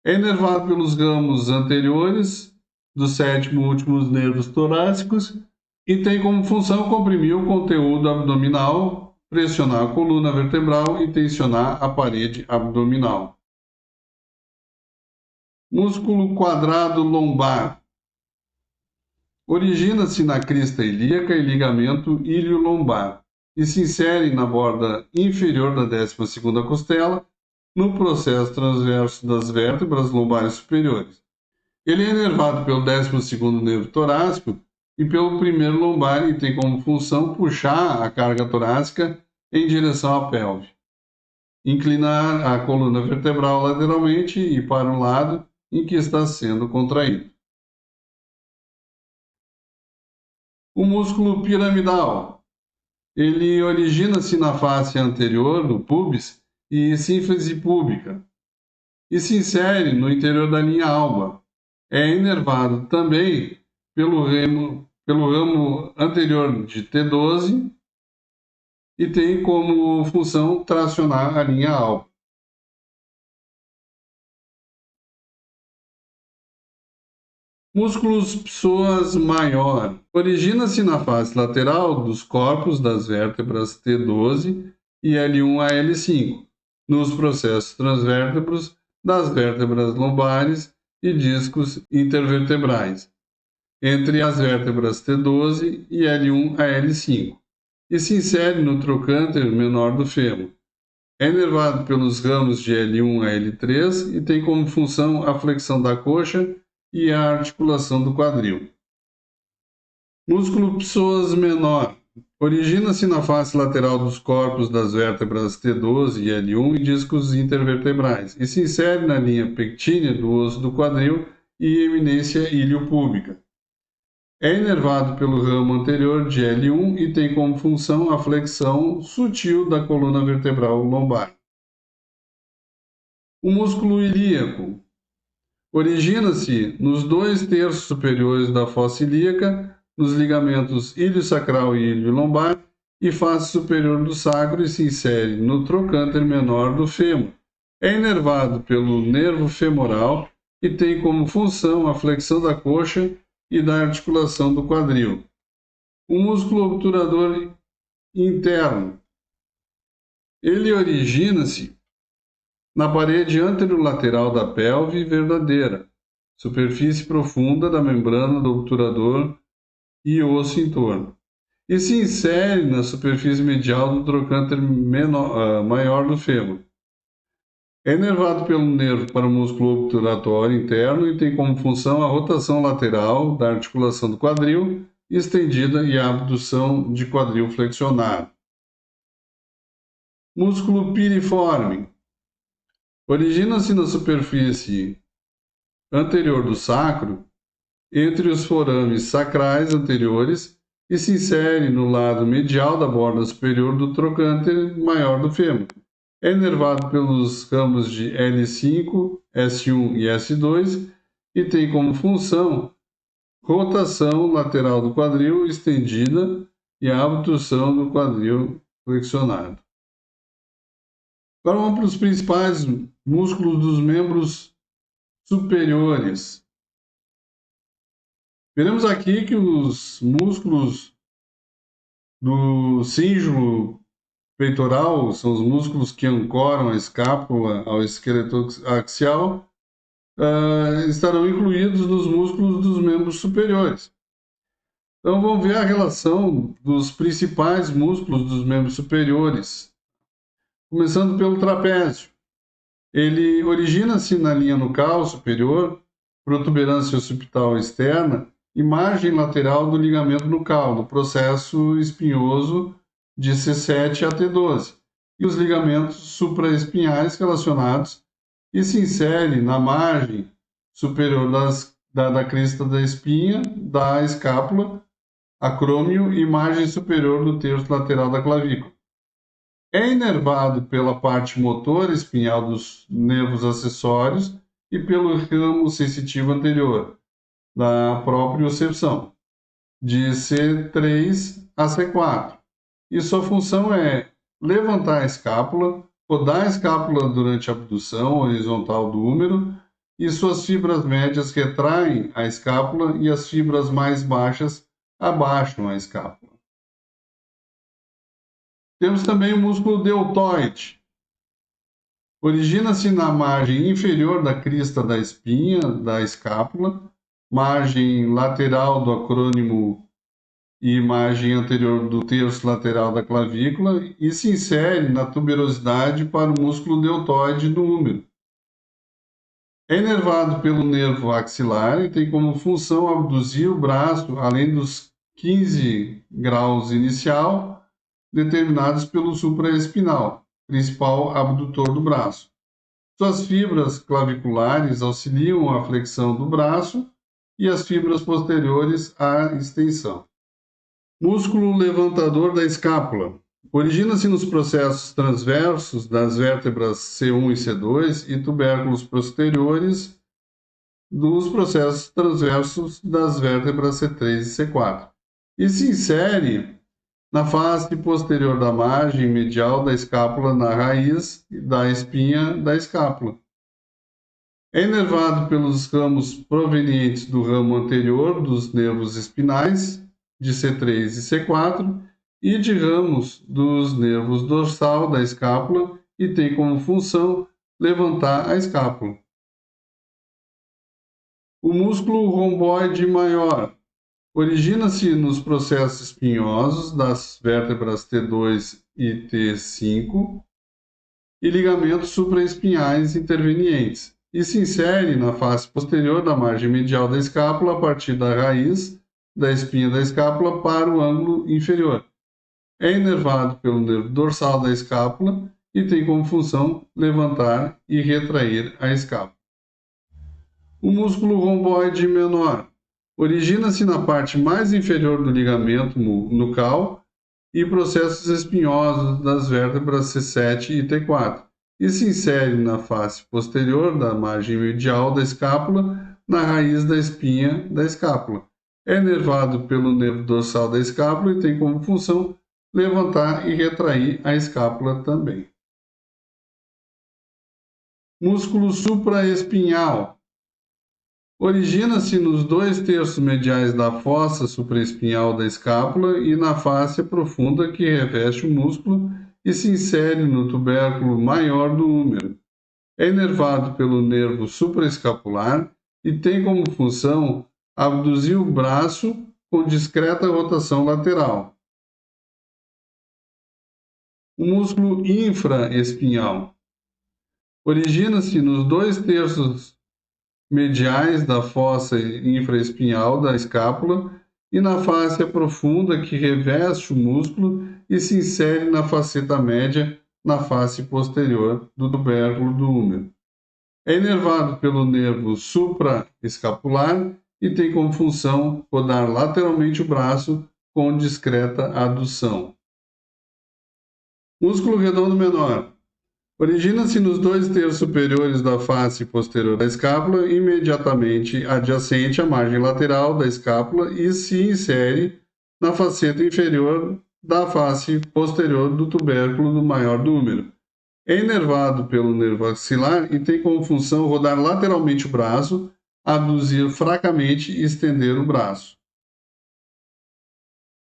É inervado pelos ramos anteriores dos 7 últimos nervos torácicos e tem como função comprimir o conteúdo abdominal, pressionar a coluna vertebral e tensionar a parede abdominal. Músculo quadrado lombar origina-se na crista ilíaca e ligamento ilio-lombar e se insere na borda inferior da 12ª costela no processo transverso das vértebras lombares superiores. Ele é inervado pelo 12º nervo torácico e pelo primeiro lombar e tem como função puxar a carga torácica em direção à pelve, inclinar a coluna vertebral lateralmente e para um lado em que está sendo contraído. O músculo piramidal. Ele origina-se na face anterior do pubis e sínfise púbica e se insere no interior da linha alba. É inervado também pelo ramo anterior de T12 e tem como função tracionar a linha alba. Músculos psoas maior. Origina-se na face lateral dos corpos das vértebras T12 e L1 a L5, nos processos transvértebros das vértebras lombares e discos intervertebrais, entre as vértebras T12 e L1 a L5, e se insere no trocânter menor do fêmur. É inervado pelos ramos de L1 a L3 e tem como função a flexão da coxa e a articulação do quadril. Músculo psoas menor. Origina-se na face lateral dos corpos das vértebras T12 e L1 e discos intervertebrais e se insere na linha pectínea do osso do quadril e eminência iliopúbica. É inervado pelo ramo anterior de L1 e tem como função a flexão sutil da coluna vertebral lombar. O músculo ilíaco origina-se nos 2 terços superiores da fossa ilíaca, nos ligamentos ilio-sacral e ilio-lombar e face superior do sacro e se insere no trocânter menor do fêmur. É inervado pelo nervo femoral e tem como função a flexão da coxa e da articulação do quadril. O músculo obturador interno. Ele origina-se na parede anterolateral da pelve verdadeira, superfície profunda da membrana do obturador e osso em torno, e se insere na superfície medial do trocânter maior do fêmur. É inervado pelo nervo para o músculo obturatório interno e tem como função a rotação lateral da articulação do quadril estendida e a abdução de quadril flexionado. Músculo piriforme. Origina-se na superfície anterior do sacro, entre os forames sacrais anteriores e se insere no lado medial da borda superior do trocânter maior do fêmur. É inervado pelos ramos de L5, S1 e S2 e tem como função rotação lateral do quadril estendida e a abdução do quadril flexionado. Agora vamos para os principais músculos dos membros superiores. Veremos aqui que os músculos do cíngulo peitoral são os músculos que ancoram a escápula ao esqueleto axial, estarão incluídos nos músculos dos membros superiores. Então vamos ver a relação dos principais músculos dos membros superiores, começando pelo trapézio. Ele origina-se na linha nucal superior, protuberância occipital externa e margem lateral do ligamento nucal, no processo espinhoso de C7 a T12, e os ligamentos supraespinhais relacionados, e se insere na margem superior da crista da espinha, da escápula, acrômio e margem superior do terço lateral da clavícula. É inervado pela parte motora espinhal dos nervos acessórios e pelo ramo sensitivo anterior, da propriocepção, de C3 a C4. E sua função é levantar a escápula, rodar a escápula durante a abdução horizontal do húmero, e suas fibras médias retraem a escápula e as fibras mais baixas abaixam a escápula. Temos também o músculo deltoide. Origina-se na margem inferior da crista da espinha da escápula, margem lateral do acrônimo e margem anterior do terço lateral da clavícula e se insere na tuberosidade para o músculo deltoide do húmero. É inervado pelo nervo axilar e tem como função abduzir o braço além dos 15 graus inicial determinados pelo supraespinal, principal abdutor do braço. Suas fibras claviculares auxiliam a flexão do braço e as fibras posteriores à extensão. Músculo levantador da escápula. Origina-se nos processos transversos das vértebras C1 e C2 e tubérculos posteriores dos processos transversos das vértebras C3 e C4. E se insere na face posterior da margem medial da escápula, na raiz da espinha da escápula. É inervado pelos ramos provenientes do ramo anterior dos nervos espinais, de C3 e C4, e de ramos dos nervos dorsal da escápula, e tem como função levantar a escápula. O músculo romboide maior origina-se nos processos espinhosos das vértebras T2 e T5 e ligamentos supraespinhais intervenientes, e se insere na face posterior da margem medial da escápula a partir da raiz da espinha da escápula para o ângulo inferior. É inervado pelo nervo dorsal da escápula e tem como função levantar e retrair a escápula. O músculo romboide menor origina-se na parte mais inferior do ligamento nucal e processos espinhosos das vértebras C7 e T4, e se insere na face posterior da margem medial da escápula, na raiz da espinha da escápula. É inervado pelo nervo dorsal da escápula e tem como função levantar e retrair a escápula também. Músculo supraespinhal. Origina-se nos 2 terços mediais da fossa supraespinhal da escápula e na face profunda que reveste o músculo e se insere no tubérculo maior do húmero. É inervado pelo nervo supraescapular e tem como função abduzir o braço com discreta rotação lateral. O músculo infraespinhal origina-se nos 2 terços mediais da fossa infraespinhal da escápula e na face profunda que reveste o músculo e se insere na faceta média na face posterior do tubérculo do húmero. É inervado pelo nervo supraescapular e tem como função rodar lateralmente o braço com discreta adução. Músculo redondo menor. Origina-se nos 2/3 superiores da face posterior da escápula, imediatamente adjacente à margem lateral da escápula e se insere na faceta inferior da face posterior do tubérculo do maior número. É inervado pelo nervo axilar e tem como função rodar lateralmente o braço, aduzir fracamente e estender o braço.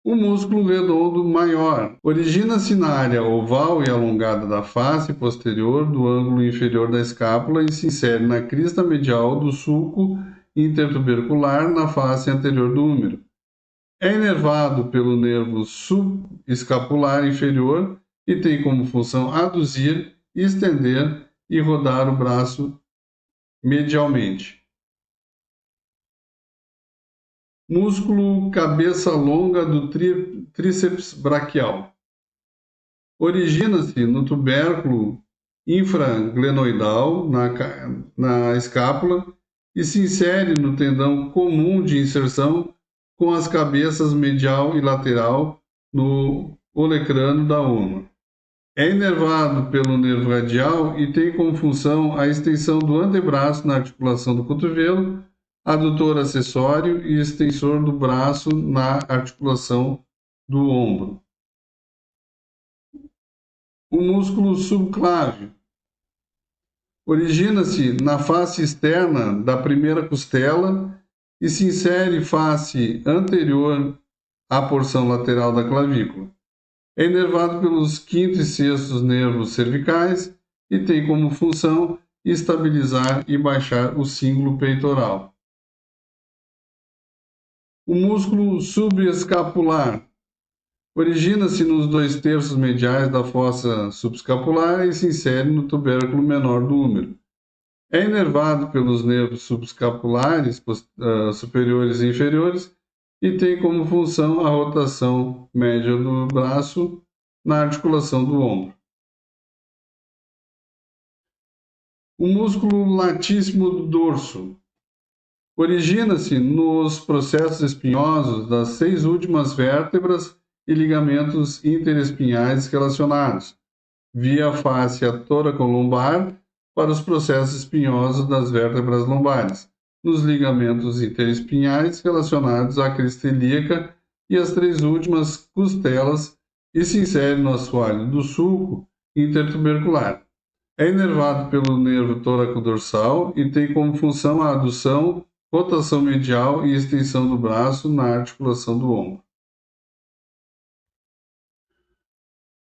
O músculo redondo maior origina-se na área oval e alongada da face posterior do ângulo inferior da escápula e se insere na crista medial do sulco intertubercular na face anterior do húmero. É inervado pelo nervo subescapular inferior e tem como função aduzir, estender e rodar o braço medialmente. Músculo cabeça longa do tríceps braquial. Origina-se no tubérculo infraglenoidal, na escápula, e se insere no tendão comum de inserção com as cabeças medial e lateral no olecrano da ulna. É inervado pelo nervo radial e tem como função a extensão do antebraço na articulação do cotovelo, adutor acessório e extensor do braço na articulação do ombro. O músculo subclávio origina-se na face externa da primeira costela e se insere face anterior à porção lateral da clavícula. É inervado pelos quinto e sexto nervos cervicais e tem como função estabilizar e baixar o cíngulo peitoral. O músculo subescapular origina-se nos 2/3 mediais da fossa subescapular e se insere no tubérculo menor do húmero. É inervado pelos nervos subescapulares superiores e inferiores e tem como função a rotação média do braço na articulação do ombro. O músculo latíssimo do dorso origina-se nos processos espinhosos das 6 últimas vértebras e ligamentos interespinhais relacionados, via fáscia toracolombar para os processos espinhosos das vértebras lombares, nos ligamentos interespinhais relacionados à crista ilíaca e as 3 últimas costelas e se insere no assoalho do sulco intertubercular. É inervado pelo nervo tóraco-dorsal e tem como função a adução, rotação medial e extensão do braço na articulação do ombro.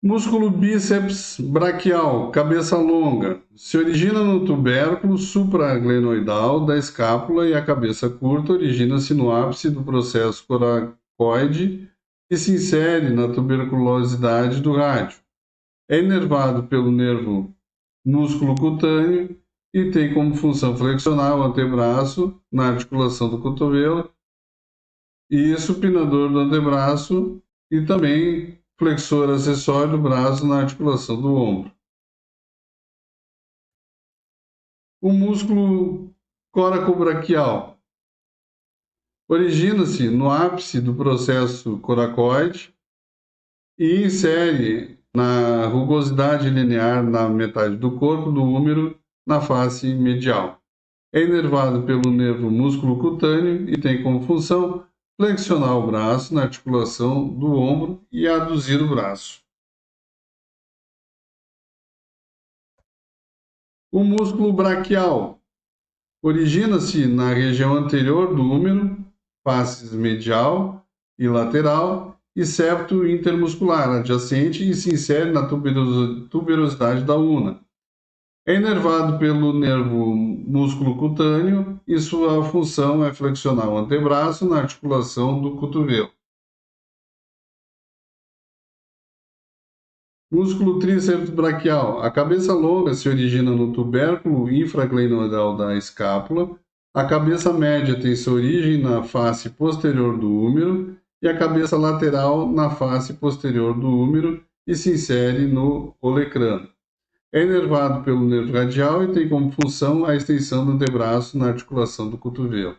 Músculo bíceps braquial, cabeça longa. Se origina no tubérculo supraglenoidal da escápula e a cabeça curta origina-se no ápice do processo coracoide e se insere na tuberculosidade do rádio. É inervado pelo nervo músculo cutâneo e tem como função flexionar o antebraço na articulação do cotovelo e supinador do antebraço e também flexor acessório do braço na articulação do ombro. O músculo coracobraquial origina-se no ápice do processo coracoide e insere na rugosidade linear na metade do corpo do húmero na face medial. É inervado pelo nervo músculo cutâneo e tem como função flexionar o braço na articulação do ombro e aduzir o braço. O músculo braquial origina-se na região anterior do húmero, faces medial e lateral, e septo intermuscular adjacente e se insere na tuberosidade da ulna. É inervado pelo nervo músculo cutâneo e sua função é flexionar o antebraço na articulação do cotovelo. Músculo tríceps braquial. A cabeça longa se origina no tubérculo infraglenoidal da escápula. A cabeça média tem sua origem na face posterior do húmero e a cabeça lateral na face posterior do húmero e se insere no olecrano. É inervado pelo nervo radial e tem como função a extensão do antebraço na articulação do cotovelo.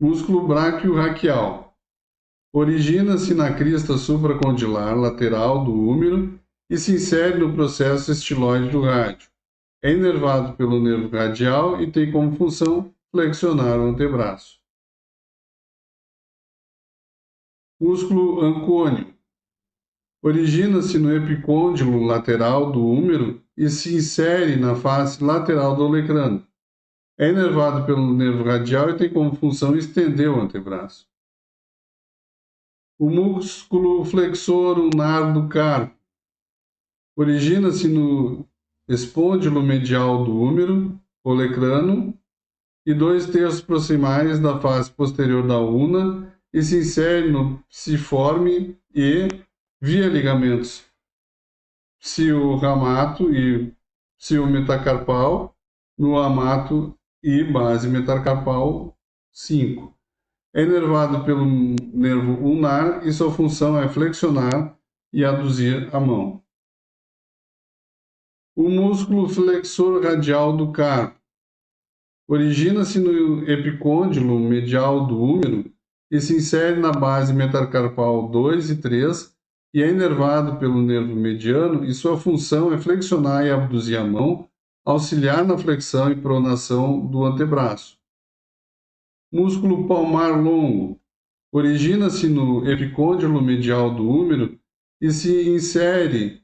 Músculo braquio-raquial. Origina-se na crista supracondilar lateral do húmero e se insere no processo estiloide do rádio. É inervado pelo nervo radial e tem como função flexionar o antebraço. Músculo ancônio. Origina-se no epicôndilo lateral do húmero e se insere na face lateral do olecrano. É inervado pelo nervo radial e tem como função estender o antebraço. O músculo flexor ulnar do carpo. Origina-se no espôndilo medial do húmero, olecrano, e 2/3 proximais da face posterior da ulna e se insere no psiforme e, via ligamentos psiorramato e psiometacarpal, no amato e base metacarpal 5. É inervado pelo nervo ulnar e sua função é flexionar e aduzir a mão. O músculo flexor radial do carpo. Origina-se no epicôndilo medial do húmero e se insere na base metacarpal 2 e 3 e é inervado pelo nervo mediano e sua função é flexionar e abduzir a mão, auxiliar na flexão e pronação do antebraço. Músculo palmar longo. Origina-se no epicôndilo medial do húmero e se insere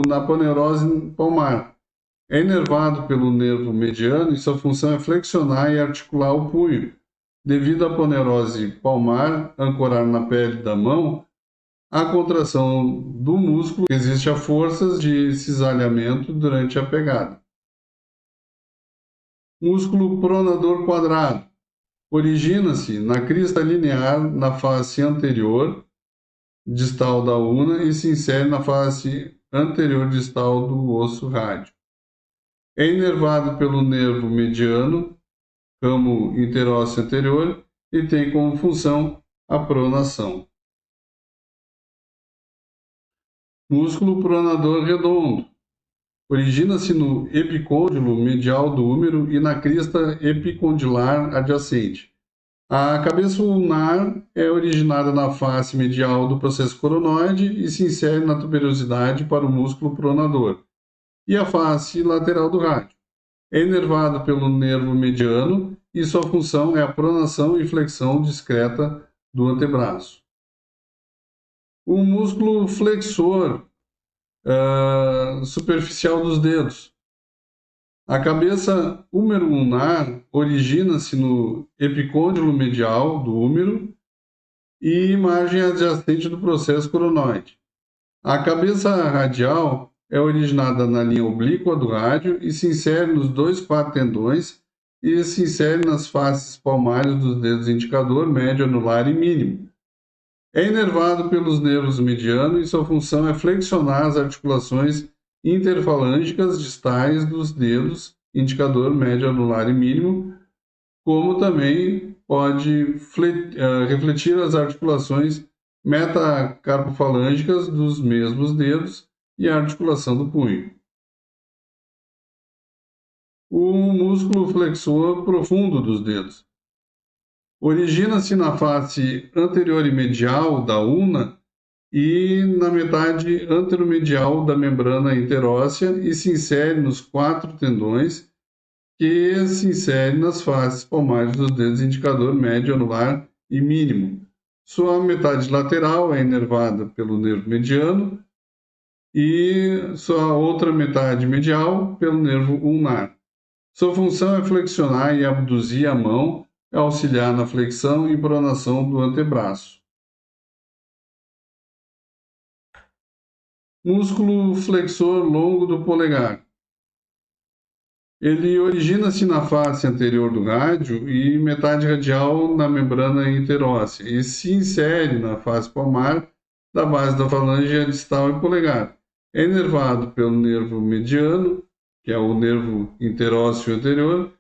na aponeurose palmar. É inervado pelo nervo mediano e sua função é flexionar e articular o punho. Devido à aponeurose palmar ancorar na pele da mão, a contração do músculo existe a forças de cisalhamento durante a pegada. Músculo pronador quadrado. Origina-se na crista linear na face anterior distal da ulna e se insere na face anterior distal do osso rádio. É inervado pelo nervo mediano, ramo interósseo anterior, e tem como função a pronação. Músculo pronador redondo. Origina-se no epicôndilo medial do húmero e na crista epicondilar adjacente. A cabeça ulnar é originada na face medial do processo coronoide e se insere na tuberosidade para o músculo pronador, e a face lateral do rádio. É inervado pelo nervo mediano e sua função é a pronação e flexão discreta do antebraço. O músculo flexor superficial dos dedos. A cabeça húmero-ulnar origina-se no epicôndilo medial do húmero e margem adjacente do processo coronoide. A cabeça radial é originada na linha oblíqua do rádio e se insere nos 2 tendões e se insere nas faces palmares dos dedos indicador, médio, anular e mínimo. É inervado pelos nervos mediano e sua função é flexionar as articulações interfalângicas distais dos dedos indicador, médio, anular e mínimo, como também pode refletir as articulações metacarpofalângicas dos mesmos dedos e a articulação do punho. O músculo flexor profundo dos dedos. Origina-se na face anterior e medial da ulna e na metade anteromedial da membrana interóssea e se insere nos 4 tendões que se inserem nas faces palmares dos dedos indicador, médio, anular e mínimo. Sua metade lateral é inervada pelo nervo mediano e sua outra metade medial pelo nervo ulnar. Sua função é flexionar e abduzir a mão, auxiliar na flexão e pronação do antebraço. Músculo flexor longo do polegar. Ele origina-se na face anterior do rádio e metade radial na membrana interóssea e se insere na face palmar da base da falange distal e polegar. É inervado pelo nervo mediano, que é o nervo interósseo anterior,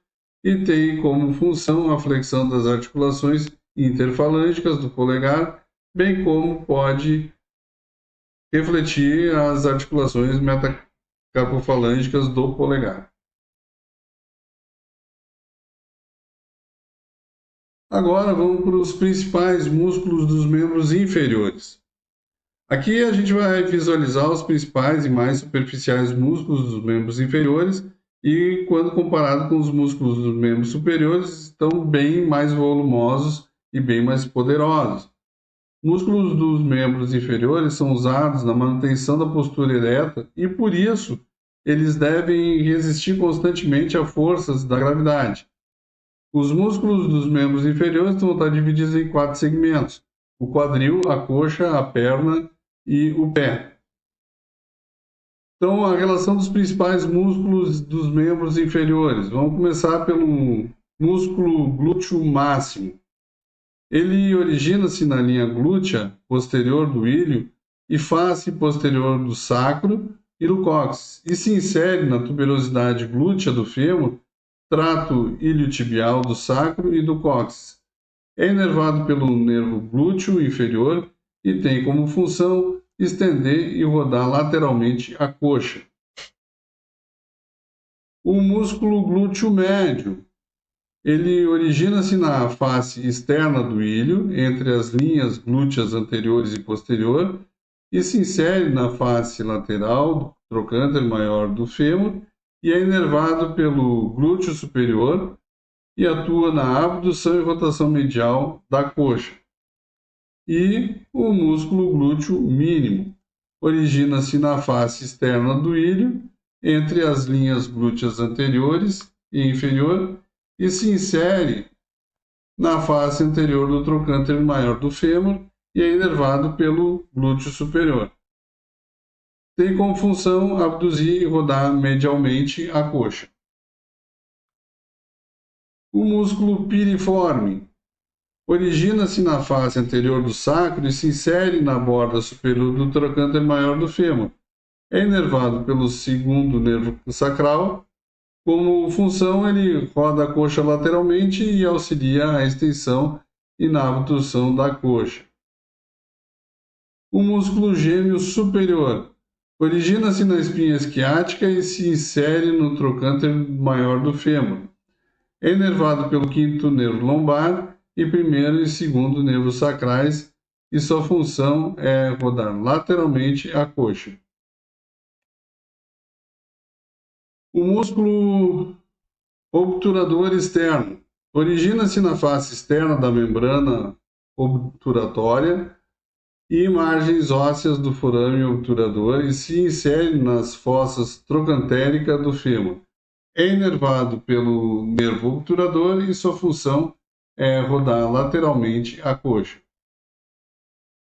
e tem como função a flexão das articulações interfalângicas do polegar, bem como pode refletir as articulações metacarpofalângicas do polegar. Agora vamos para os principais músculos dos membros inferiores. Aqui a gente vai visualizar os principais e mais superficiais músculos dos membros inferiores e, quando comparado com os músculos dos membros superiores, estão bem mais volumosos e bem mais poderosos. Músculos dos membros inferiores são usados na manutenção da postura ereta e, por isso, eles devem resistir constantemente a forças da gravidade. Os músculos dos membros inferiores vão estar divididos em 4 segmentos: o quadril, a coxa, a perna e o pé. Então, a relação dos principais músculos dos membros inferiores. Vamos começar pelo músculo glúteo máximo. Ele origina-se na linha glútea posterior do ilho e face posterior do sacro e do cóccix, e se insere na tuberosidade glútea do fêmur, trato iliotibial do sacro e do cóccix. É inervado pelo nervo glúteo inferior e tem como função estender e rodar lateralmente a coxa. O músculo glúteo médio. Ele origina-se na face externa do ilho, entre as linhas glúteas anteriores e posterior, e se insere na face lateral do trocânter maior do fêmur e é inervado pelo glúteo superior e atua na abdução e rotação medial da coxa. E o músculo glúteo mínimo origina-se na face externa do ilho, entre as linhas glúteas anteriores e inferior, e se insere na face anterior do trocânter maior do fêmur e é inervado pelo glúteo superior. Tem como função abduzir e rodar medialmente a coxa. O músculo piriforme origina-se na face anterior do sacro e se insere na borda superior do trocânter maior do fêmur. É inervado pelo segundo nervo sacral. Como função, ele roda a coxa lateralmente e auxilia a extensão e na abdução da coxa. O músculo gêmeo superior origina-se na espinha esquiática e se insere no trocânter maior do fêmur. É inervado pelo quinto nervo lombar e primeiro e segundo nervos sacrais, e sua função é rodar lateralmente a coxa. O músculo obturador externo origina-se na face externa da membrana obturatória e margens ósseas do forame obturador e se insere nas fossas trocantérica do fêmur. É inervado pelo nervo obturador e sua função é rodar lateralmente a coxa.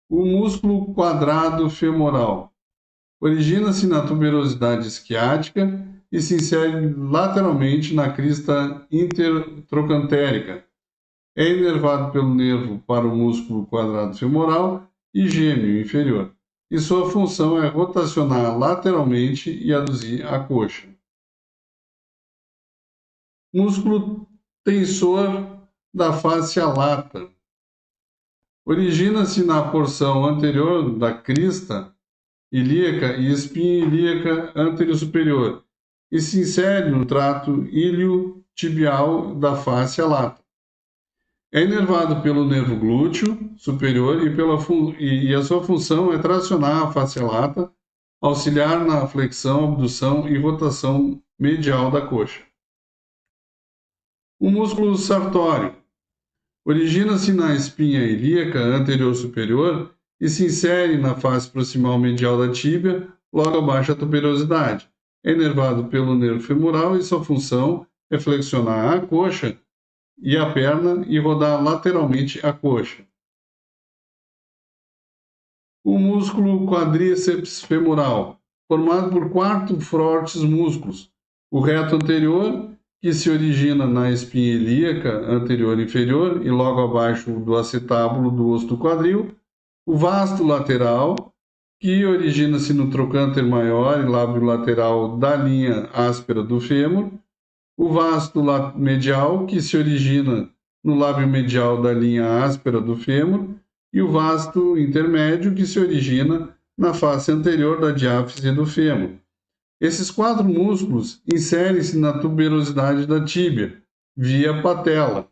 O músculo quadrado femoral origina-se na tuberosidade esquiática e se insere lateralmente na crista intertrocantérica. É inervado pelo nervo para o músculo quadrado femoral e gêmeo inferior, e sua função é rotacionar lateralmente e aduzir a coxa. Músculo tensor da face lata. Origina-se na porção anterior da crista ilíaca e espinha ilíaca anterior-superior e se insere no trato iliotibial da face lata. É inervado pelo nervo glúteo superior e a sua função é tracionar a face lata, auxiliar na flexão, abdução e rotação medial da coxa. O músculo sartório origina-se na espinha ilíaca anterior-superior e se insere na face proximal medial da tíbia, logo abaixo da tuberosidade. É inervado pelo nervo femoral e sua função é flexionar a coxa e a perna e rodar lateralmente a coxa. O músculo quadríceps femoral, formado por 4 fortes músculos: o reto anterior, que se origina na espinha ilíaca anterior e inferior e logo abaixo do acetábulo do osso do quadril; o vasto lateral, que origina-se no trocânter maior e lábio lateral da linha áspera do fêmur; o vasto medial, que se origina no lábio medial da linha áspera do fêmur; e o vasto intermédio, que se origina na face anterior da diáfise do fêmur. Esses 4 músculos inserem-se na tuberosidade da tíbia, via patela.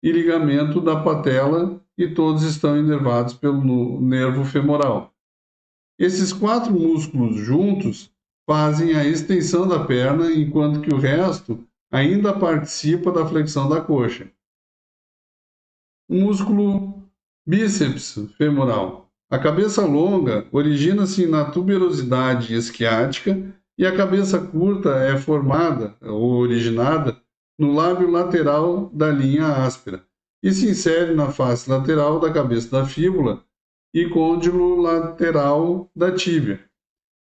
e ligamento da patela, e todos estão inervados pelo nervo femoral. Esses 4 músculos juntos fazem a extensão da perna, enquanto que o resto ainda participa da flexão da coxa. O músculo bíceps femoral. A cabeça longa origina-se na tuberosidade esquiática e a cabeça curta é formada ou originada no lábio lateral da linha áspera e se insere na face lateral da cabeça da fíbula e côndilo lateral da tíbia.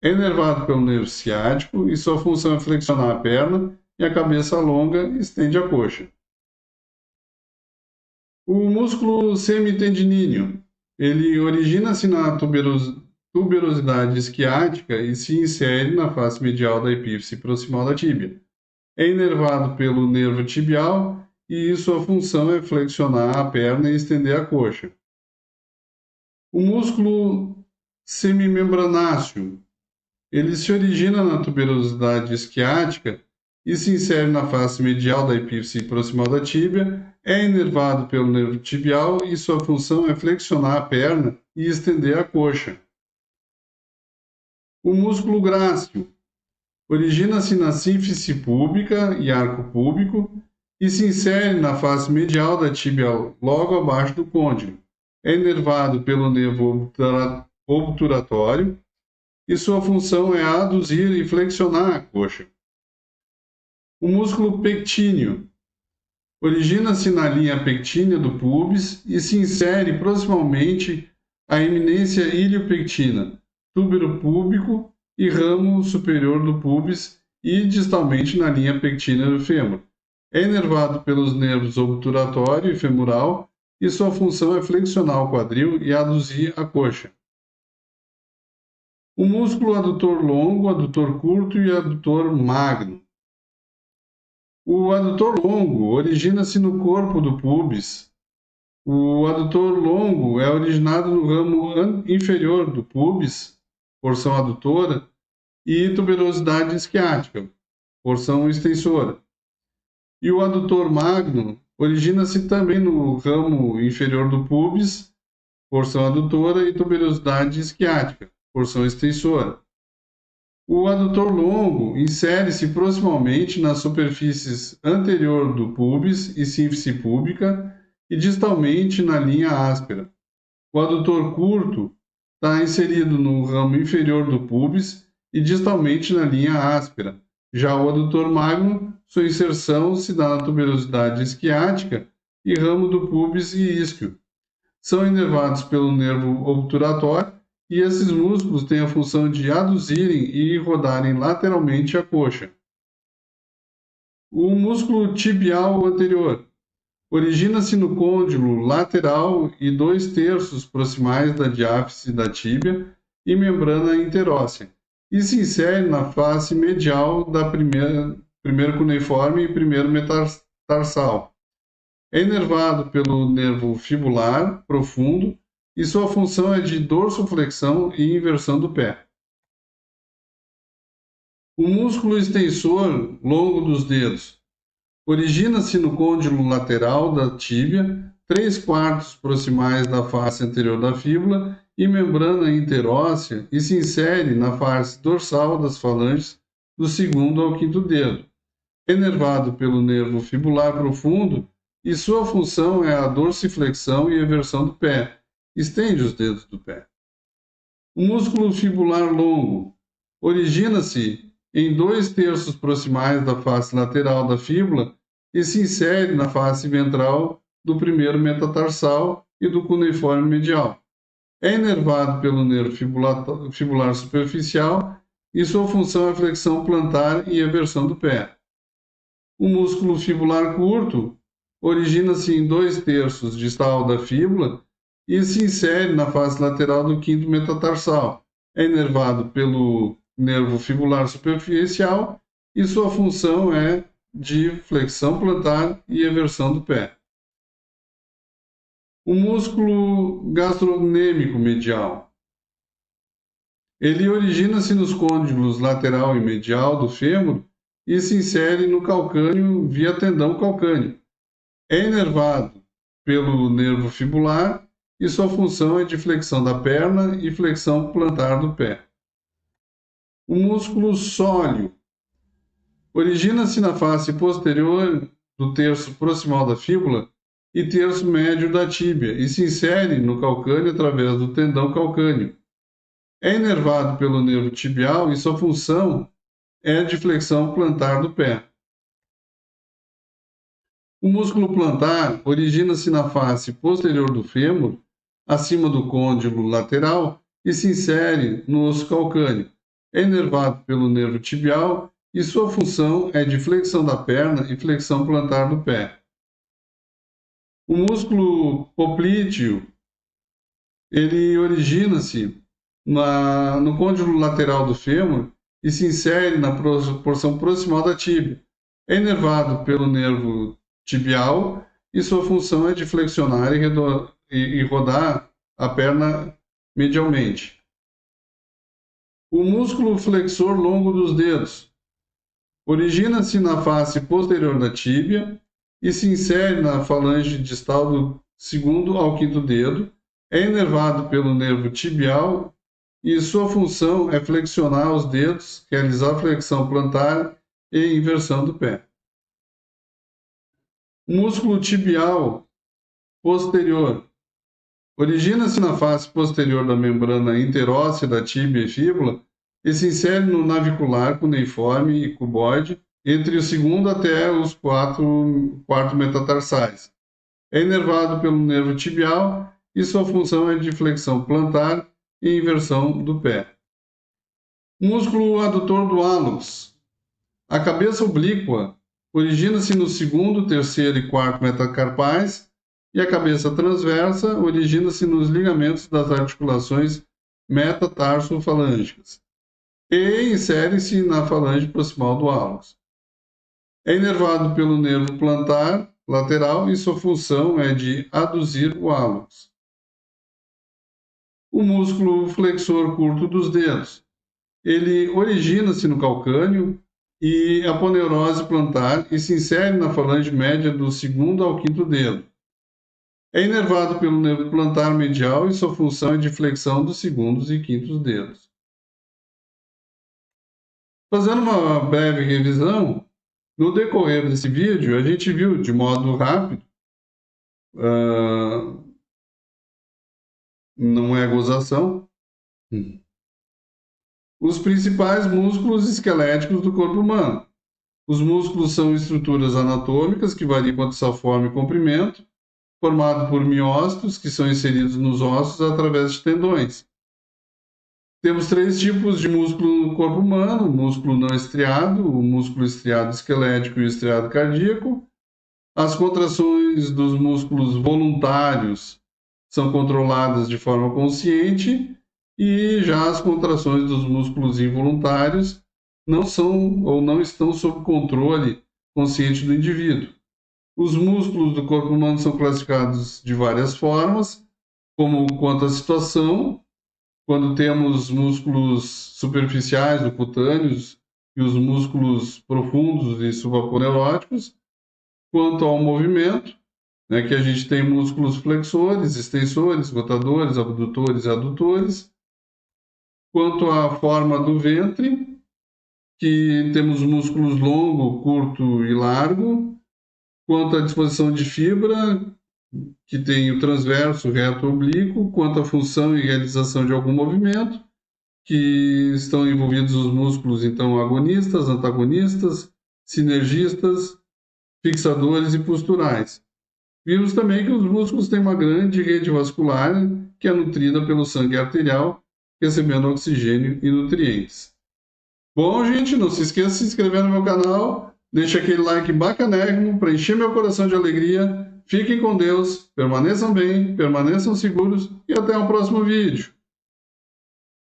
É inervado pelo nervo ciático e sua função é flexionar a perna e a cabeça longa estende a coxa. O músculo semitendiníneo, ele origina-se na tuberosidade esquiática e se insere na face medial da epífice proximal da tíbia. É inervado pelo nervo tibial e sua função é flexionar a perna e estender a coxa. O músculo semimembranáceo, ele se origina na tuberosidade esquiática e se insere na face medial da epífice proximal da tíbia, é inervado pelo nervo tibial e sua função é flexionar a perna e estender a coxa. O músculo grácil origina-se na sínfice púbica e arco púbico e se insere na face medial da tíbia logo abaixo do côndilo. É inervado pelo nervo obturatório e sua função é aduzir e flexionar a coxa. O músculo pectíneo origina-se na linha pectínea do pubis e se insere proximalmente à eminência iliopectina, túbero púbico e ramo superior do pubis e distalmente na linha pectínea do fêmur. É inervado pelos nervos obturatório e femoral e sua função é flexionar o quadril e aduzir a coxa. O músculo adutor longo, adutor curto e adutor magno. O adutor longo origina-se no corpo do pubis. O adutor longo é originado no ramo inferior do pubis, porção adutora, e tuberosidade esquiática, porção extensora. E o adutor magno origina-se também no ramo inferior do pubis, porção adutora, e tuberosidade esquiática, porção extensora. O adutor longo insere-se proximalmente nas superfícies anterior do pubis e sínfice púbica e distalmente na linha áspera. O adutor curto está inserido no ramo inferior do pubis e distalmente na linha áspera. Já o adutor magno, sua inserção se dá na tuberosidade esquiática e ramo do pubis e isquio. São inervados pelo nervo obturatório e esses músculos têm a função de aduzirem e rodarem lateralmente a coxa. O músculo tibial anterior origina-se no côndilo lateral e 2/3 proximais da diáfise da tíbia e membrana interóssea, e se insere na face medial da primeiro cuneiforme e primeiro metatarsal. É inervado pelo nervo fibular profundo e sua função é de dorsoflexão e inversão do pé. O músculo extensor longo dos dedos origina-se no côndilo lateral da tíbia, 3/4 proximais da face anterior da fíbula e membrana interóssea e se insere na face dorsal das falanges do segundo ao quinto dedo. É inervado pelo nervo fibular profundo e sua função é a dorsiflexão e eversão do pé. Estende os dedos do pé. O músculo fibular longo origina-se em 2/3 proximais da face lateral da fíbula e se insere na face ventral do primeiro metatarsal e do cuneiforme medial. É inervado pelo nervo fibular superficial e sua função é a flexão plantar e eversão do pé. O músculo fibular curto origina-se em 2/3 distal da fíbula e se insere na face lateral do quinto metatarsal. É inervado pelo nervo fibular superficial e sua função é de flexão plantar e eversão do pé. O músculo gastronêmico medial. Ele origina-se nos côndilos lateral e medial do fêmur e se insere no calcâneo via tendão calcâneo. É inervado pelo nervo fibular e sua função é de flexão da perna e flexão plantar do pé. O músculo sóleo origina-se na face posterior do terço proximal da fíbula e terço médio da tíbia e se insere no calcâneo através do tendão calcâneo. É inervado pelo nervo tibial e sua função é de flexão plantar do pé. O músculo plantar origina-se na face posterior do fêmur, acima do côndilo lateral, e se insere no osso calcâneo. É inervado pelo nervo tibial e sua função é de flexão da perna e flexão plantar do pé. O músculo poplíteo, ele origina-se no côndilo lateral do fêmur e se insere na porção proximal da tíbia. É inervado pelo nervo tibial e sua função é de flexionar e rodar a perna medialmente. O músculo flexor longo dos dedos origina-se na face posterior da tíbia e se insere na falange distal do segundo ao quinto dedo. É inervado pelo nervo tibial e sua função é flexionar os dedos, realizar flexão plantar e inversão do pé. O músculo tibial posterior origina-se na face posterior da membrana interóssea da tíbia e fíbula e se insere no navicular cuneiforme e cuboide entre o segundo até os quarto metatarsais. É inervado pelo nervo tibial e sua função é de flexão plantar e inversão do pé. Músculo adutor do hálux. A cabeça oblíqua origina-se no segundo, terceiro e quarto metacarpais e a cabeça transversa origina-se nos ligamentos das articulações metatarso-falângicas e insere-se na falange proximal do hálux. É inervado pelo nervo plantar lateral e sua função é de aduzir o hálux. O músculo flexor curto dos dedos. Ele origina-se no calcâneo e aponeurose plantar e se insere na falange média do segundo ao quinto dedo. É inervado pelo nervo plantar medial e sua função é de flexão dos segundos e quintos dedos. Fazendo uma breve revisão, no decorrer desse vídeo a gente viu de modo rápido, não é gozação, os principais músculos esqueléticos do corpo humano. Os músculos são estruturas anatômicas que variam quanto a sua forma e comprimento, formado por miócitos que são inseridos nos ossos através de tendões. Temos três tipos de músculo no corpo humano: o músculo não estriado, o músculo estriado esquelético e o estriado cardíaco. As contrações dos músculos voluntários são controladas de forma consciente e já as contrações dos músculos involuntários não são ou não estão sob controle consciente do indivíduo. Os músculos do corpo humano são classificados de várias formas, como quanto à situação, quando temos músculos superficiais ou cutâneos e os músculos profundos e subaponeuróticos, quanto ao movimento, que a gente tem músculos flexores, extensores, rotadores, abdutores e adutores, quanto à forma do ventre, que temos músculos longo, curto e largo, quanto à disposição de fibra, que tem o transverso, reto, oblíquo, quanto à função e realização de algum movimento, que estão envolvidos os músculos, então, agonistas, antagonistas, sinergistas, fixadores e posturais. Vimos também que os músculos têm uma grande rede vascular, que é nutrida pelo sangue arterial, recebendo oxigênio e nutrientes. Bom, gente, não se esqueça de se inscrever no meu canal, deixa aquele like bacanérrimo para encher meu coração de alegria. Fiquem com Deus, permaneçam bem, permaneçam seguros e até o próximo vídeo.